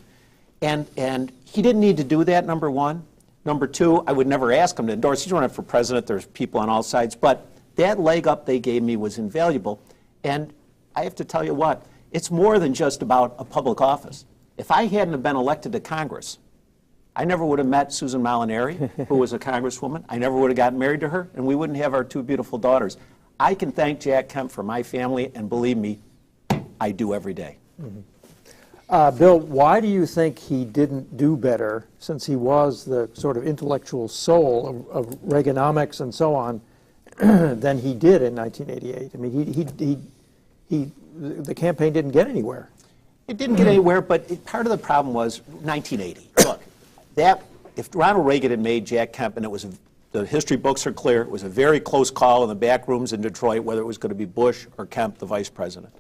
And he didn't need to do that, number one. Number two, I would never ask him to endorse. He's running for president. There's people on all sides. But that leg up they gave me was invaluable. And I have to tell you what, it's more than just about a public office. If I hadn't have been elected to Congress, I never would have met Susan Molinari, who was a congresswoman. I never would have gotten married to her, and we wouldn't have our two beautiful daughters. I can thank Jack Kemp for my family, and believe me, I do every day. Mm-hmm. Bill, why do you think he didn't do better, since he was the sort of intellectual soul of Reaganomics and so on, than he did in 1988? I mean, the campaign didn't get anywhere. It didn't get anywhere, but part of the problem was 1980. Look, if Ronald Reagan had made Jack Kemp, and the history books are clear, it was a very close call in the back rooms in Detroit whether it was going to be Bush or Kemp, the vice president.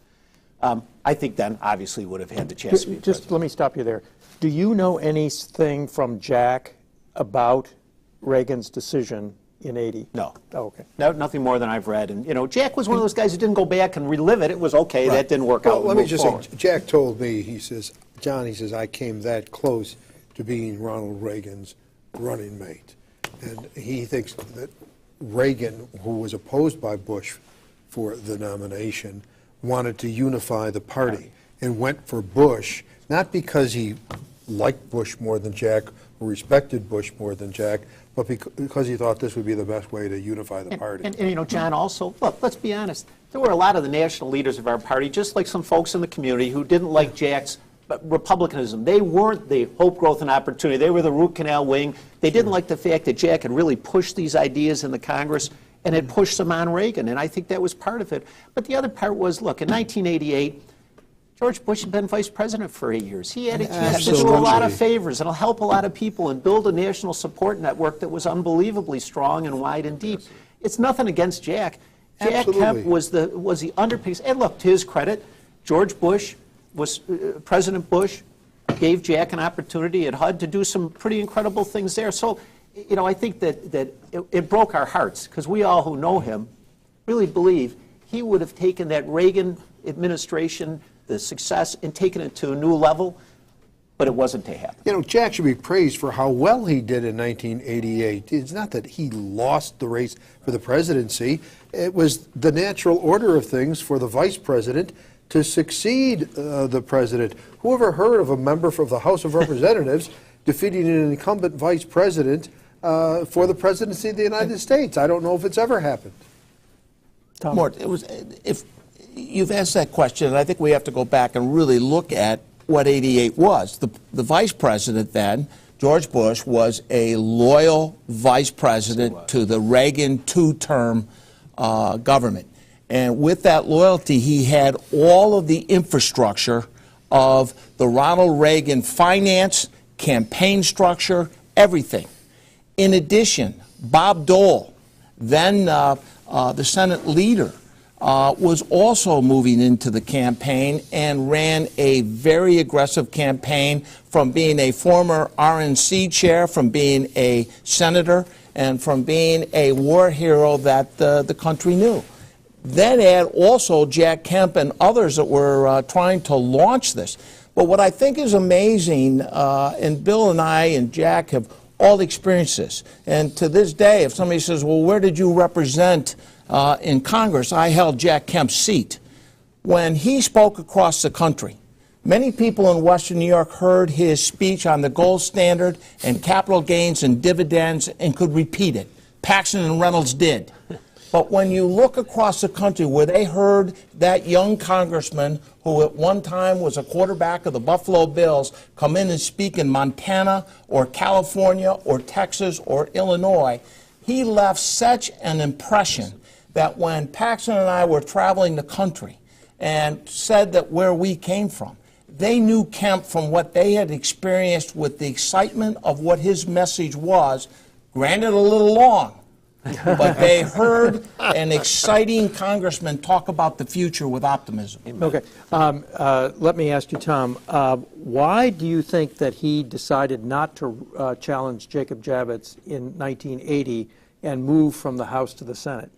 I think then obviously would have had the chance to be Just president. let me stop you there. Do you know anything from Jack about Reagan's decision in 80? No. Oh, okay. No, nothing more than I've read. And, Jack was one of those guys who didn't go back and relive it. It was okay. Right. That didn't work out. Let me just say, Jack told me, he says, John, he says, I came that close to being Ronald Reagan's running mate. And he thinks that Reagan, who was opposed by Bush for the nomination, wanted to unify the party and went for Bush, not because he liked Bush more than Jack or respected Bush more than Jack, but because he thought this would be the best way to unify the party. And John, also, look, let's be honest. There were a lot of the national leaders of our party, just like some folks in the community, who didn't like Jack's republicanism. They weren't the hope, growth, and opportunity. They were the root canal wing. They didn't like the fact that Jack had really pushed these ideas in the Congress and had pushed them on Reagan, and I think that was part of it. But the other part was, look, in 1988, George Bush had been vice president for 8 years. He had a chance to do a lot of favors and help a lot of people and build a national support network that was unbelievably strong and wide and deep. It's nothing against Jack. Jack Kemp was the underpiece. And look, to his credit, George Bush President Bush gave Jack an opportunity at HUD to do some pretty incredible things there. So, I think that it broke our hearts, because we all who know him really believe he would have taken that Reagan administration, the success, and taken it to a new level, but it wasn't to happen. Jack should be praised for how well he did in 1988. It's not that he lost the race for the presidency. It was the natural order of things for the vice president to succeed the president. Who ever heard of a member of the House of Representatives defeating an incumbent vice president for the presidency of the United States? I don't know if it's ever happened. Mort, if you've asked that question, and I think we have to go back and really look at what 88 was. The vice president then, George Bush, was a loyal vice president to the Reagan two-term government. And with that loyalty, he had all of the infrastructure of the Ronald Reagan finance, campaign structure, everything. In addition, Bob Dole, then the Senate leader, was also moving into the campaign and ran a very aggressive campaign, from being a former RNC chair, from being a senator, and from being a war hero that the country knew. Then add also Jack Kemp and others that were trying to launch this. But what I think is amazing, and Bill and I and Jack have all experienced this, and to this day, if somebody says, well, where did you represent in Congress? I held Jack Kemp's seat. When he spoke across the country, many people in Western New York heard his speech on the gold standard and capital gains and dividends and could repeat it. Paxon and Reynolds did. But when you look across the country where they heard that young congressman, who at one time was a quarterback of the Buffalo Bills, come in and speak in Montana or California or Texas or Illinois, he left such an impression that when Paxon and I were traveling the country and said that where we came from, they knew Kemp from what they had experienced with the excitement of what his message was, granted a little long, but they heard an exciting congressman talk about the future with optimism. Okay. Let me ask you, Tom, why do you think that he decided not to challenge Jacob Javits in 1980 and move from the House to the Senate?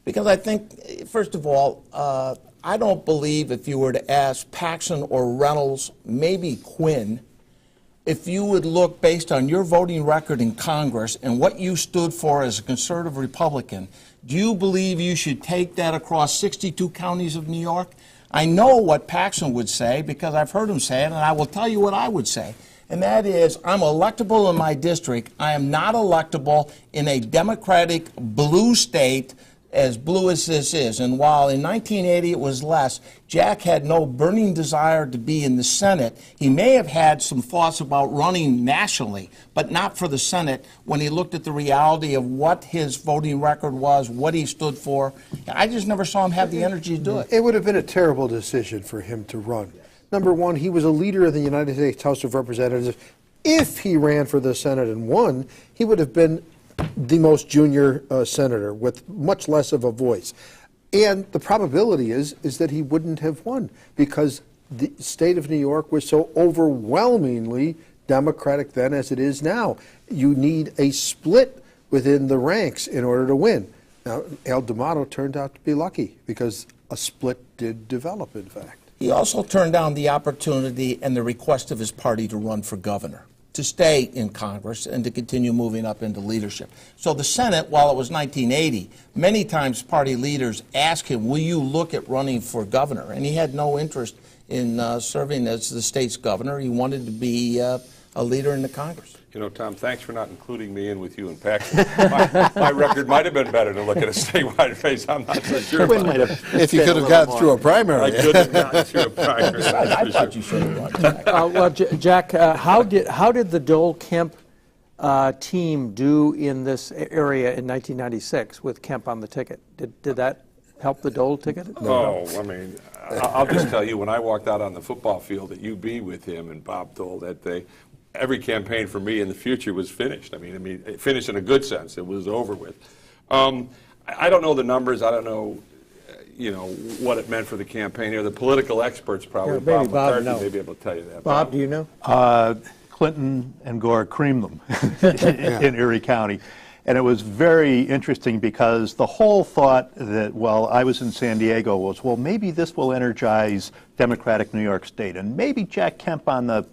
Because I think, first of all, I don't believe if you were to ask Paxon or Reynolds, maybe Quinn, if you would look based on your voting record in Congress and what you stood for as a conservative Republican, do you believe you should take that across 62 counties of New York? I know what Paxon would say because I've heard him say it, and I will tell you what I would say. And that is, I'm electable in my district. I am not electable in a Democratic blue state as blue as this is. And while in 1980 it was less, Jack had no burning desire to be in the Senate. He may have had some thoughts about running nationally, but not for the Senate when he looked at the reality of what his voting record was, what he stood for. I just never saw him have the energy to do it. It would have been a terrible decision for him to run. Number one, he was a leader of the United States House of Representatives. If he ran for the Senate and won, he would have been the most junior senator with much less of a voice. And the probability is that he wouldn't have won because the state of New York was so overwhelmingly Democratic then as it is now. You need a split within the ranks in order to win. Now, Al D'Amato turned out to be lucky because a split did develop, in fact. He also turned down the opportunity and the request of his party to run for governor, to stay in Congress and to continue moving up into leadership. So the Senate, while it was 1980, many times party leaders asked him, will you look at running for governor? And he had no interest in serving as the state's governor. He wanted to be a leader in the Congress. You know, Tom, thanks for not including me in with you and Paxon. My record might have been better to look at a statewide race. I'm not so sure. If you could have gotten through a primary. I could have gotten through a primary. I thought you should have run, Jack. Well, Jack, how did the Dole-Kemp team do in this area in 1996 with Kemp on the ticket? Did that help the Dole ticket? Oh, I mean, I'll just tell you, when I walked out on the football field at UB with him and Bob Dole that day, every campaign for me in the future was finished. I mean, finished in a good sense. It was over with. I don't know the numbers. I don't know, what it meant for the campaign here. The political experts probably, maybe Bob Bob McCarthy, may be able to tell you that. Bob, do you know? Clinton and Gore creamed them in Erie County. And it was very interesting because the whole thought that, while I was in San Diego, was, well, maybe this will energize Democratic New York State, and maybe Jack Kemp on the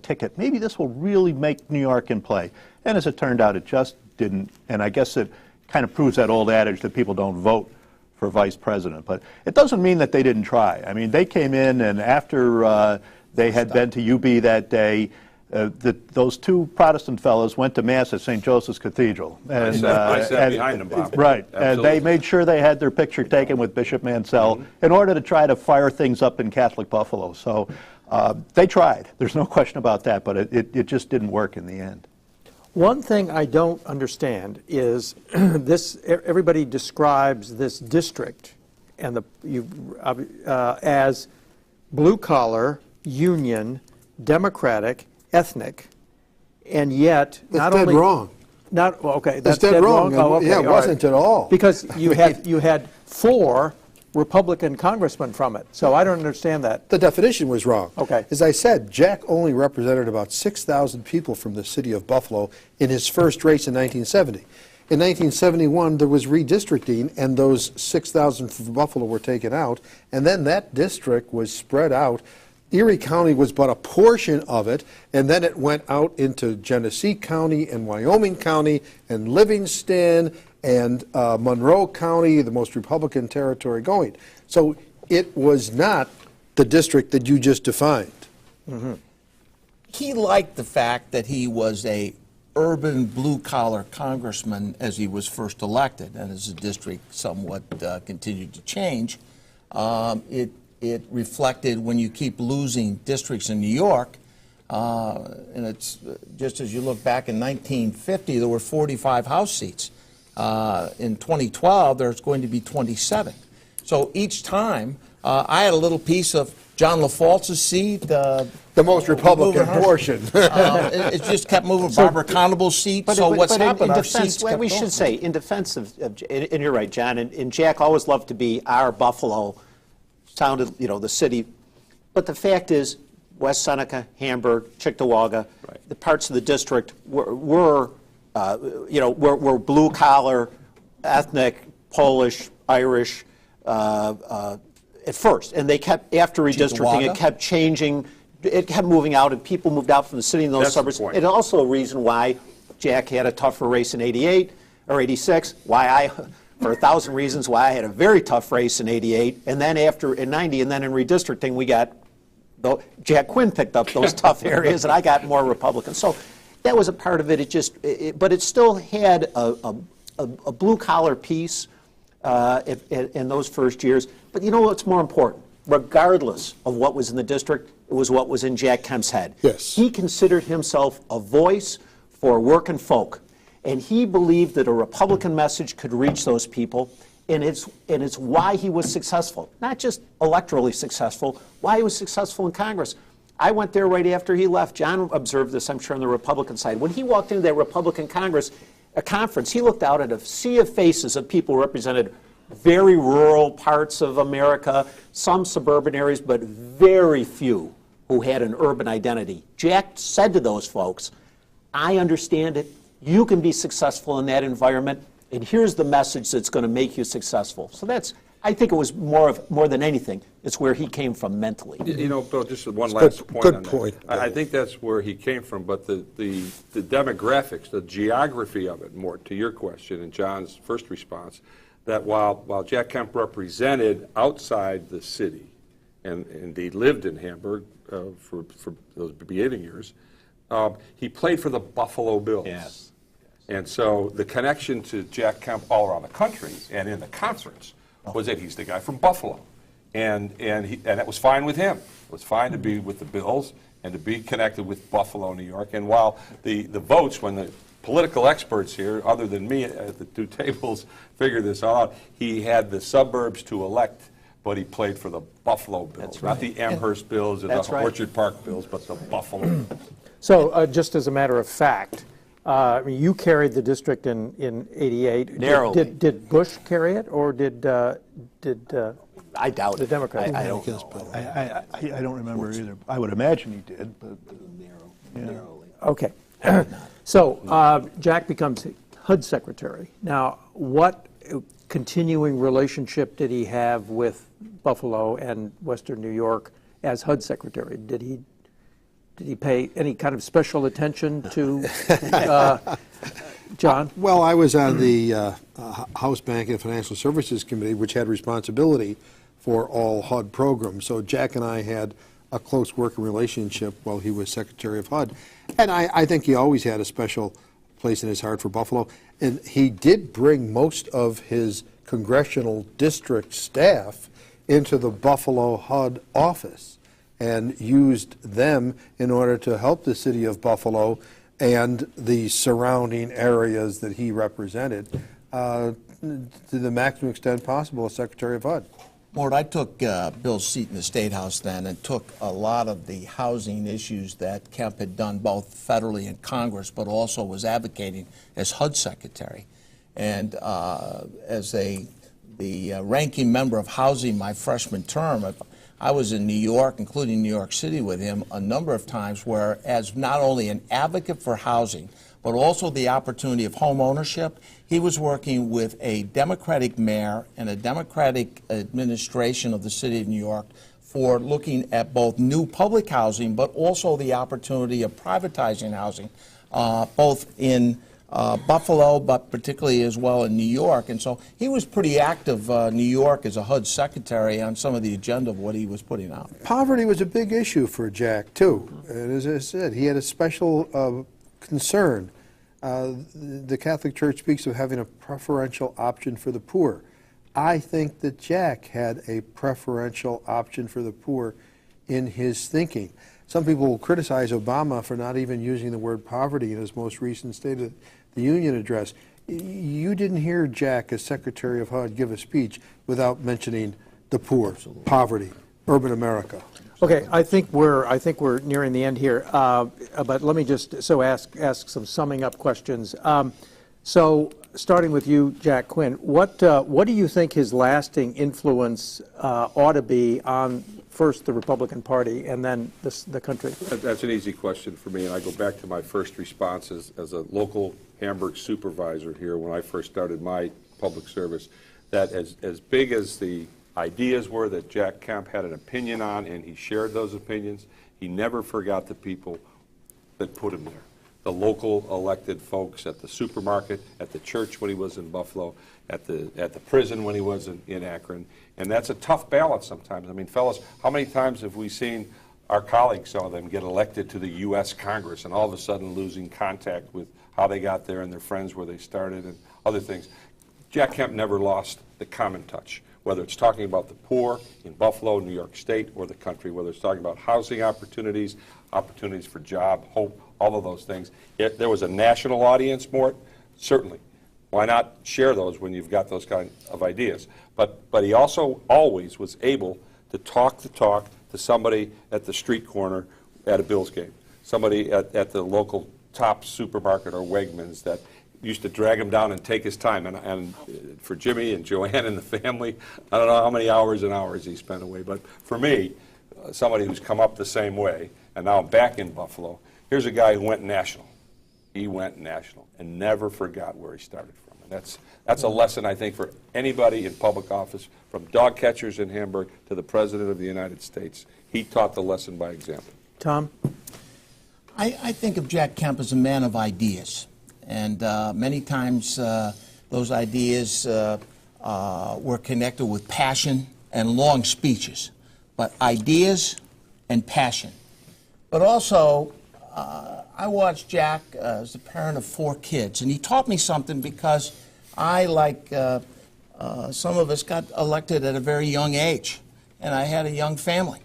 ticket, maybe this will really make New York in play. And as it turned out, it just didn't. And I guess it kind of proves that old adage that people don't vote for vice president. But it doesn't mean that they didn't try. I mean, they came in, and after they had been to UB that day, those two Protestant fellows went to Mass at St. Joseph's Cathedral. And, I sat behind them, Bob. Right. Absolutely. And they made sure they had their picture taken with Bishop Mansell in order to try to fire things up in Catholic Buffalo. So they tried. There's no question about that, but it just didn't work in the end. One thing I don't understand is this. Everybody describes this district and as blue-collar, union, Democratic, ethnic, and yet That's dead wrong. That's dead wrong. Oh, okay, yeah, it wasn't at all. Because you had 4 Republican congressmen from it, so I don't understand that. The definition was wrong. Okay. As I said, Jack only represented about 6,000 people from the city of Buffalo in his first race in 1970. In 1971, there was redistricting, and those 6,000 from Buffalo were taken out, and then that district was spread out. Erie County was but a portion of it, and then it went out into Genesee County and Wyoming County and Livingston and Monroe County, the most Republican territory going. So it was not the district that you just defined. Mm-hmm. He liked the fact that he was a urban blue-collar congressman as he was first elected, and as the district somewhat continued to change, it reflected when you keep losing districts in New York, and it's just as you look back in 1950, there were 45 House seats. In 2012, there's going to be 27. So each time I had a little piece of John LaFalce's seat. The most Republican portion. It just kept moving. Barbara Conable's seat. So what's happened? Our seats kept we should going. say, in defense of and you're right, John, and Jack always loved to be our Buffalo, sounded, the city. But the fact is, West Seneca, Hamburg, Cheektowaga, the parts of the district were blue-collar, ethnic, Polish, Irish, at first, and they kept, after redistricting, it kept changing, it kept moving out, and people moved out from the city in those suburbs. It's also a reason why Jack had a tougher race in '88 or '86, for 1,000 reasons, why I had a very tough race in '88, and then in '90, and then in redistricting, we got, Jack Quinn picked up those tough areas, and I got more Republicans. So that was a part of it. But it still had a blue-collar piece in those first years. But you know what's more important? Regardless of what was in the district, it was what was in Jack Kemp's head. Yes. He considered himself a voice for working folk, and he believed that a Republican message could reach those people, and it's why he was successful. Not just electorally successful, why he was successful in Congress. I went there right after he left. John observed this, I'm sure, on the Republican side. When he walked into that Republican conference, he looked out at a sea of faces of people who represented very rural parts of America, some suburban areas, but very few who had an urban identity. Jack said to those folks, I understand it. You can be successful in that environment, and here's the message that's going to make you successful. So I think it was more than anything, it's where he came from mentally. Bill, just one last point on that. Good point. I think that's where he came from, but the demographics, the geography of it, more to your question and John's first response, that while Jack Kemp represented outside the city, and indeed lived in Hamburg for those beginning years, he played for the Buffalo Bills. Yes. And so the connection to Jack Kemp all around the country and in the conference was that he's the guy from Buffalo. And it was fine with him. It was fine to be with the Bills and to be connected with Buffalo, New York. And while the votes, when the political experts here, other than me at the two tables, figured this out, he had the suburbs to elect, but he played for the Buffalo Bills, not the Amherst Bills or the Orchard Park Bills, but the Buffalo Bills. So just as a matter of fact, you carried the district in '88. Narrowly. Did Bush carry it, or did I doubt the Democrats? I don't know. I don't remember either. I would imagine he did, but Narrowly. Okay. So Jack becomes HUD secretary. Now, what continuing relationship did he have with Buffalo and Western New York as HUD secretary? Did he pay any kind of special attention to John? Well, I was on the House Bank and Financial Services Committee, which had responsibility for all HUD programs. So Jack and I had a close working relationship while he was Secretary of HUD. And I think he always had a special place in his heart for Buffalo. And he did bring most of his congressional district staff into the Buffalo HUD office and used them in order to help the city of Buffalo and the surrounding areas that he represented to the maximum extent possible as Secretary of HUD. Mort, I took Bill's seat in the State House then and took a lot of the housing issues that Kemp had done both federally and Congress, but also was advocating as HUD Secretary. And as the ranking member of housing my freshman term, I was in New York, including New York City with him, a number of times where, as not only an advocate for housing, but also the opportunity of home ownership, he was working with a Democratic mayor and a Democratic administration of the city of New York for looking at both new public housing, but also the opportunity of privatizing housing, both in Buffalo, but particularly as well in New York. And so he was pretty active, New York, as a HUD secretary on some of the agenda of what he was putting out. Poverty was a big issue for Jack, too. And as I said, he had a special concern. The Catholic Church speaks of having a preferential option for the poor. I think that Jack had a preferential option for the poor in his thinking. Some people will criticize Obama for not even using the word poverty in his most recent State of the Union address. You didn't hear Jack, as Secretary of HUD, give a speech without mentioning the poor, poverty, urban America. Okay, I think we're nearing the end here, but let me just ask some summing up questions. So, starting with you, Jack Quinn, what do you think his lasting influence ought to be on first the Republican Party and then the country? That's an easy question for me, and I go back to my first response as a local Hamburg supervisor here when I first started my public service, that as big as the ideas were that Jack Kemp had an opinion on, and he shared those opinions, he never forgot the people that put him there. The local elected folks at the supermarket, at the church when he was in Buffalo, at the prison when he was in Akron. And that's a tough balance sometimes. I mean, fellas, how many times have we seen our colleagues, some of them, get elected to the U.S. Congress and all of a sudden losing contact with how they got there and their friends where they started and other things? Jack Kemp never lost the common touch, whether it's talking about the poor in Buffalo, New York State, or the country, whether it's talking about housing opportunities, opportunities for job, hope, all of those things. If there was a national audience, Mort, certainly. Why not share those when you've got those kind of ideas? But he also always was able to talk to somebody at the street corner at a Bills game, somebody at the local top supermarket or Wegmans that used to drag him down and take his time. And for Jimmy and Joanne and the family, I don't know how many hours and hours he spent away. But for me, somebody who's come up the same way, and now I'm back in Buffalo, here's a guy who went national. He went national and never forgot where he started from. And that's a lesson, I think, for anybody in public office, from dog catchers in Hamburg to the President of the United States. He taught the lesson by example. Tom? I think of Jack Kemp as a man of ideas. And many times those ideas were connected with passion and long speeches. But ideas and passion. But also, I watched Jack as a parent of 4 kids, and he taught me something because I, like some of us, got elected at a very young age, and I had a young family.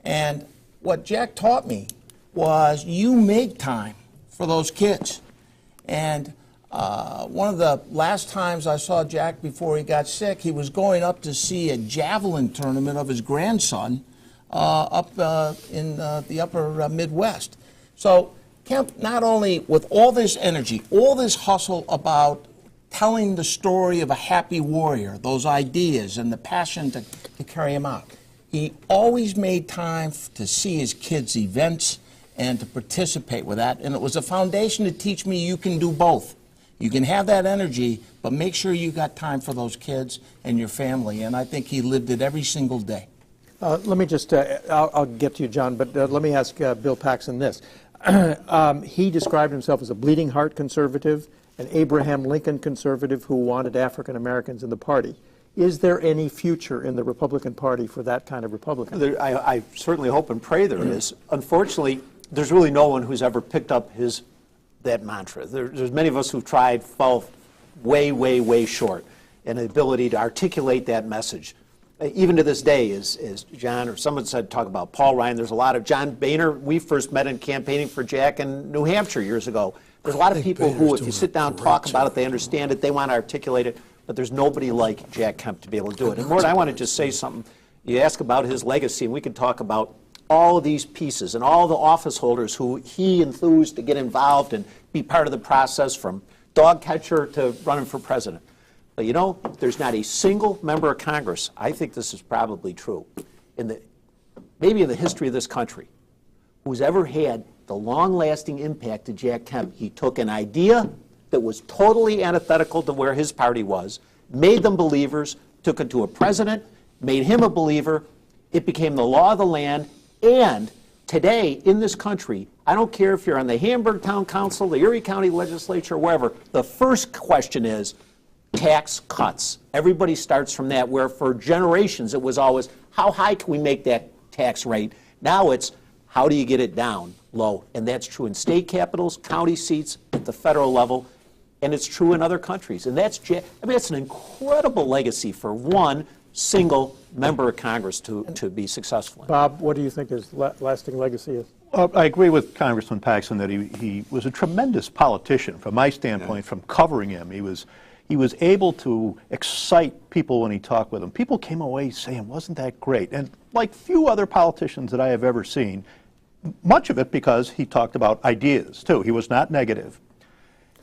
And what Jack taught me was you make time for those kids. And one of the last times I saw Jack before he got sick, he was going up to see a javelin tournament of his grandson up in the upper Midwest. So Kemp, not only with all this energy, all this hustle about telling the story of a happy warrior, those ideas and the passion to carry them out, he always made time to see his kids' events and to participate with that. And it was a foundation to teach me you can do both. You can have that energy, but make sure you got time for those kids and your family. And I think he lived it every single day. Let me just, I'll get to you, John, but let me ask Bill Paxon this. He described himself as a bleeding heart conservative, an Abraham Lincoln conservative who wanted African Americans in the party. Is there any future in the Republican Party for that kind of Republican? I certainly hope and pray there is. Unfortunately, there's really no one who's ever picked up that mantra. There's many of us who've tried, fell way, way, way short in the ability to articulate that message. Even to this day, as John or someone said, talk about Paul Ryan, there's a lot of John Boehner. We first met in campaigning for Jack in New Hampshire years ago. There's a lot of people who, if you sit down and talk about it, they understand it, they want to articulate it, but there's nobody like Jack Kemp to be able to do it. And Mort, I want to just say something. You ask about his legacy, and we can talk about all of these pieces and all the office holders who he enthused to get involved and be part of the process, from dog catcher to running for president. But you know, there's not a single member of Congress, I think this is probably true, maybe in the history of this country, who's ever had the long-lasting impact to Jack Kemp. He took an idea that was totally antithetical to where his party was, made them believers, took it to a president, made him a believer. It became the law of the land. And today, in this country, I don't care if you're on the Hamburg Town Council, the Erie County Legislature, wherever, the first question is tax cuts. Everybody starts from that, where for generations it was always, how high can we make that tax rate? Now it's, how do you get it down low? And that's true in state capitals, county seats, at the federal level, and it's true in other countries. And that's an incredible legacy for one single member of Congress to be successful in. Bob, what do you think his lasting legacy is? Well, I agree with Congressman Paxon that he was a tremendous politician. From my standpoint, from covering him, he was he was able to excite people when he talked with them. People came away saying, wasn't that great? And like few other politicians that I have ever seen, much of it because he talked about ideas, too. He was not negative.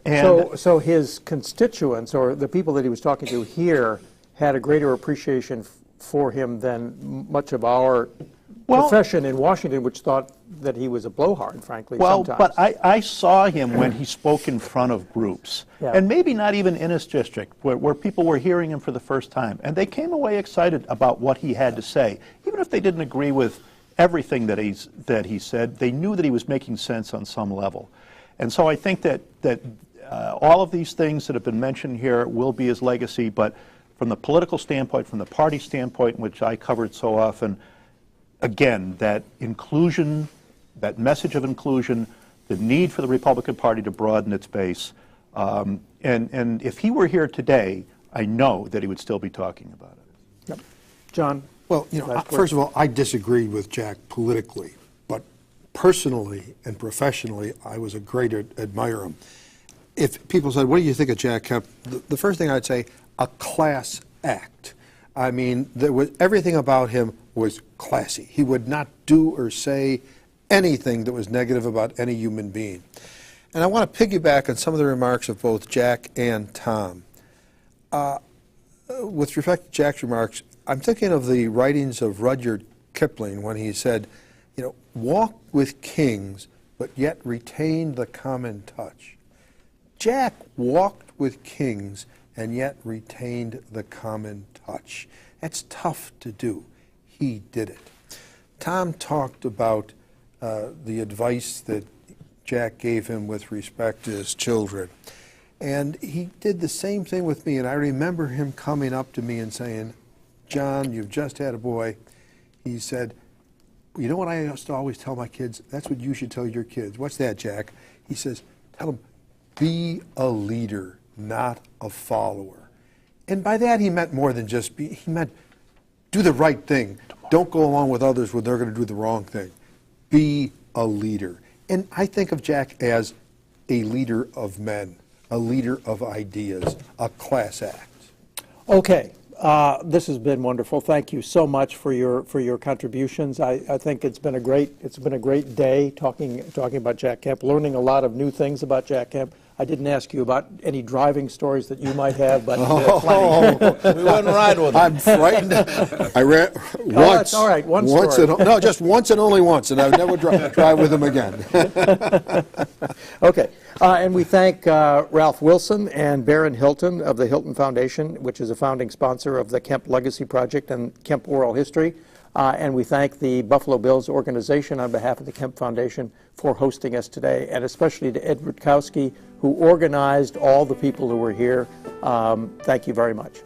And So his constituents, or the people that he was talking to here, had a greater appreciation for him than much of our profession in Washington, which thought that he was a blowhard, frankly, sometimes. But I saw him when he spoke in front of groups, and maybe not even in his district, where people were hearing him for the first time, and they came away excited about what he had to say. Even if they didn't agree with everything that he said, they knew that he was making sense on some level. And so I think that all of these things that have been mentioned here will be his legacy, but from the political standpoint, from the party standpoint, which I covered so often, again, that inclusion, that message of inclusion, the need for the Republican Party to broaden its base, and if he were here today, I know that he would still be talking about it. Yep. John? Well, you know, first of all, I disagreed with Jack politically, but personally and professionally, I was a great admirer of him. If people said, what do you think of Jack Kemp? The first thing I'd say, a class act. I mean, everything about him was classy. He would not do or say anything that was negative about any human being. And I want to piggyback on some of the remarks of both Jack and Tom. With respect to Jack's remarks, I'm thinking of the writings of Rudyard Kipling when he said, you know, walk with kings, but yet retain the common touch. Jack walked with kings and yet retained the common touch. That's tough to do. He did it. Tom talked about the advice that Jack gave him with respect to his children. And he did the same thing with me, and I remember him coming up to me and saying, John, you've just had a boy. He said, you know what I used to always tell my kids? That's what you should tell your kids. What's that, Jack? He says, tell them, be a leader, not a follower. And by that he meant more than just be, he meant do the right thing. Don't go along with others when they're going to do the wrong thing. Be a leader. And I think of Jack as a leader of men, a leader of ideas, a class act. Okay. This has been wonderful. Thank you so much for your contributions. I think it's been a great day talking about Jack Kemp, learning a lot of new things about Jack Kemp. I didn't ask you about any driving stories that you might have, but we wouldn't ride with him. I'm frightened. I ran once. That's all right. One story. No, just once and only once, and I would never drive with him again. Okay. And we thank Ralph Wilson and Barron Hilton of the Hilton Foundation, which is a founding sponsor of the Kemp Legacy Project and Kemp Oral History. And we thank the Buffalo Bills organization on behalf of the Kemp Foundation for hosting us today, and especially to Ed Rutkowski, who organized all the people who were here. Thank you very much.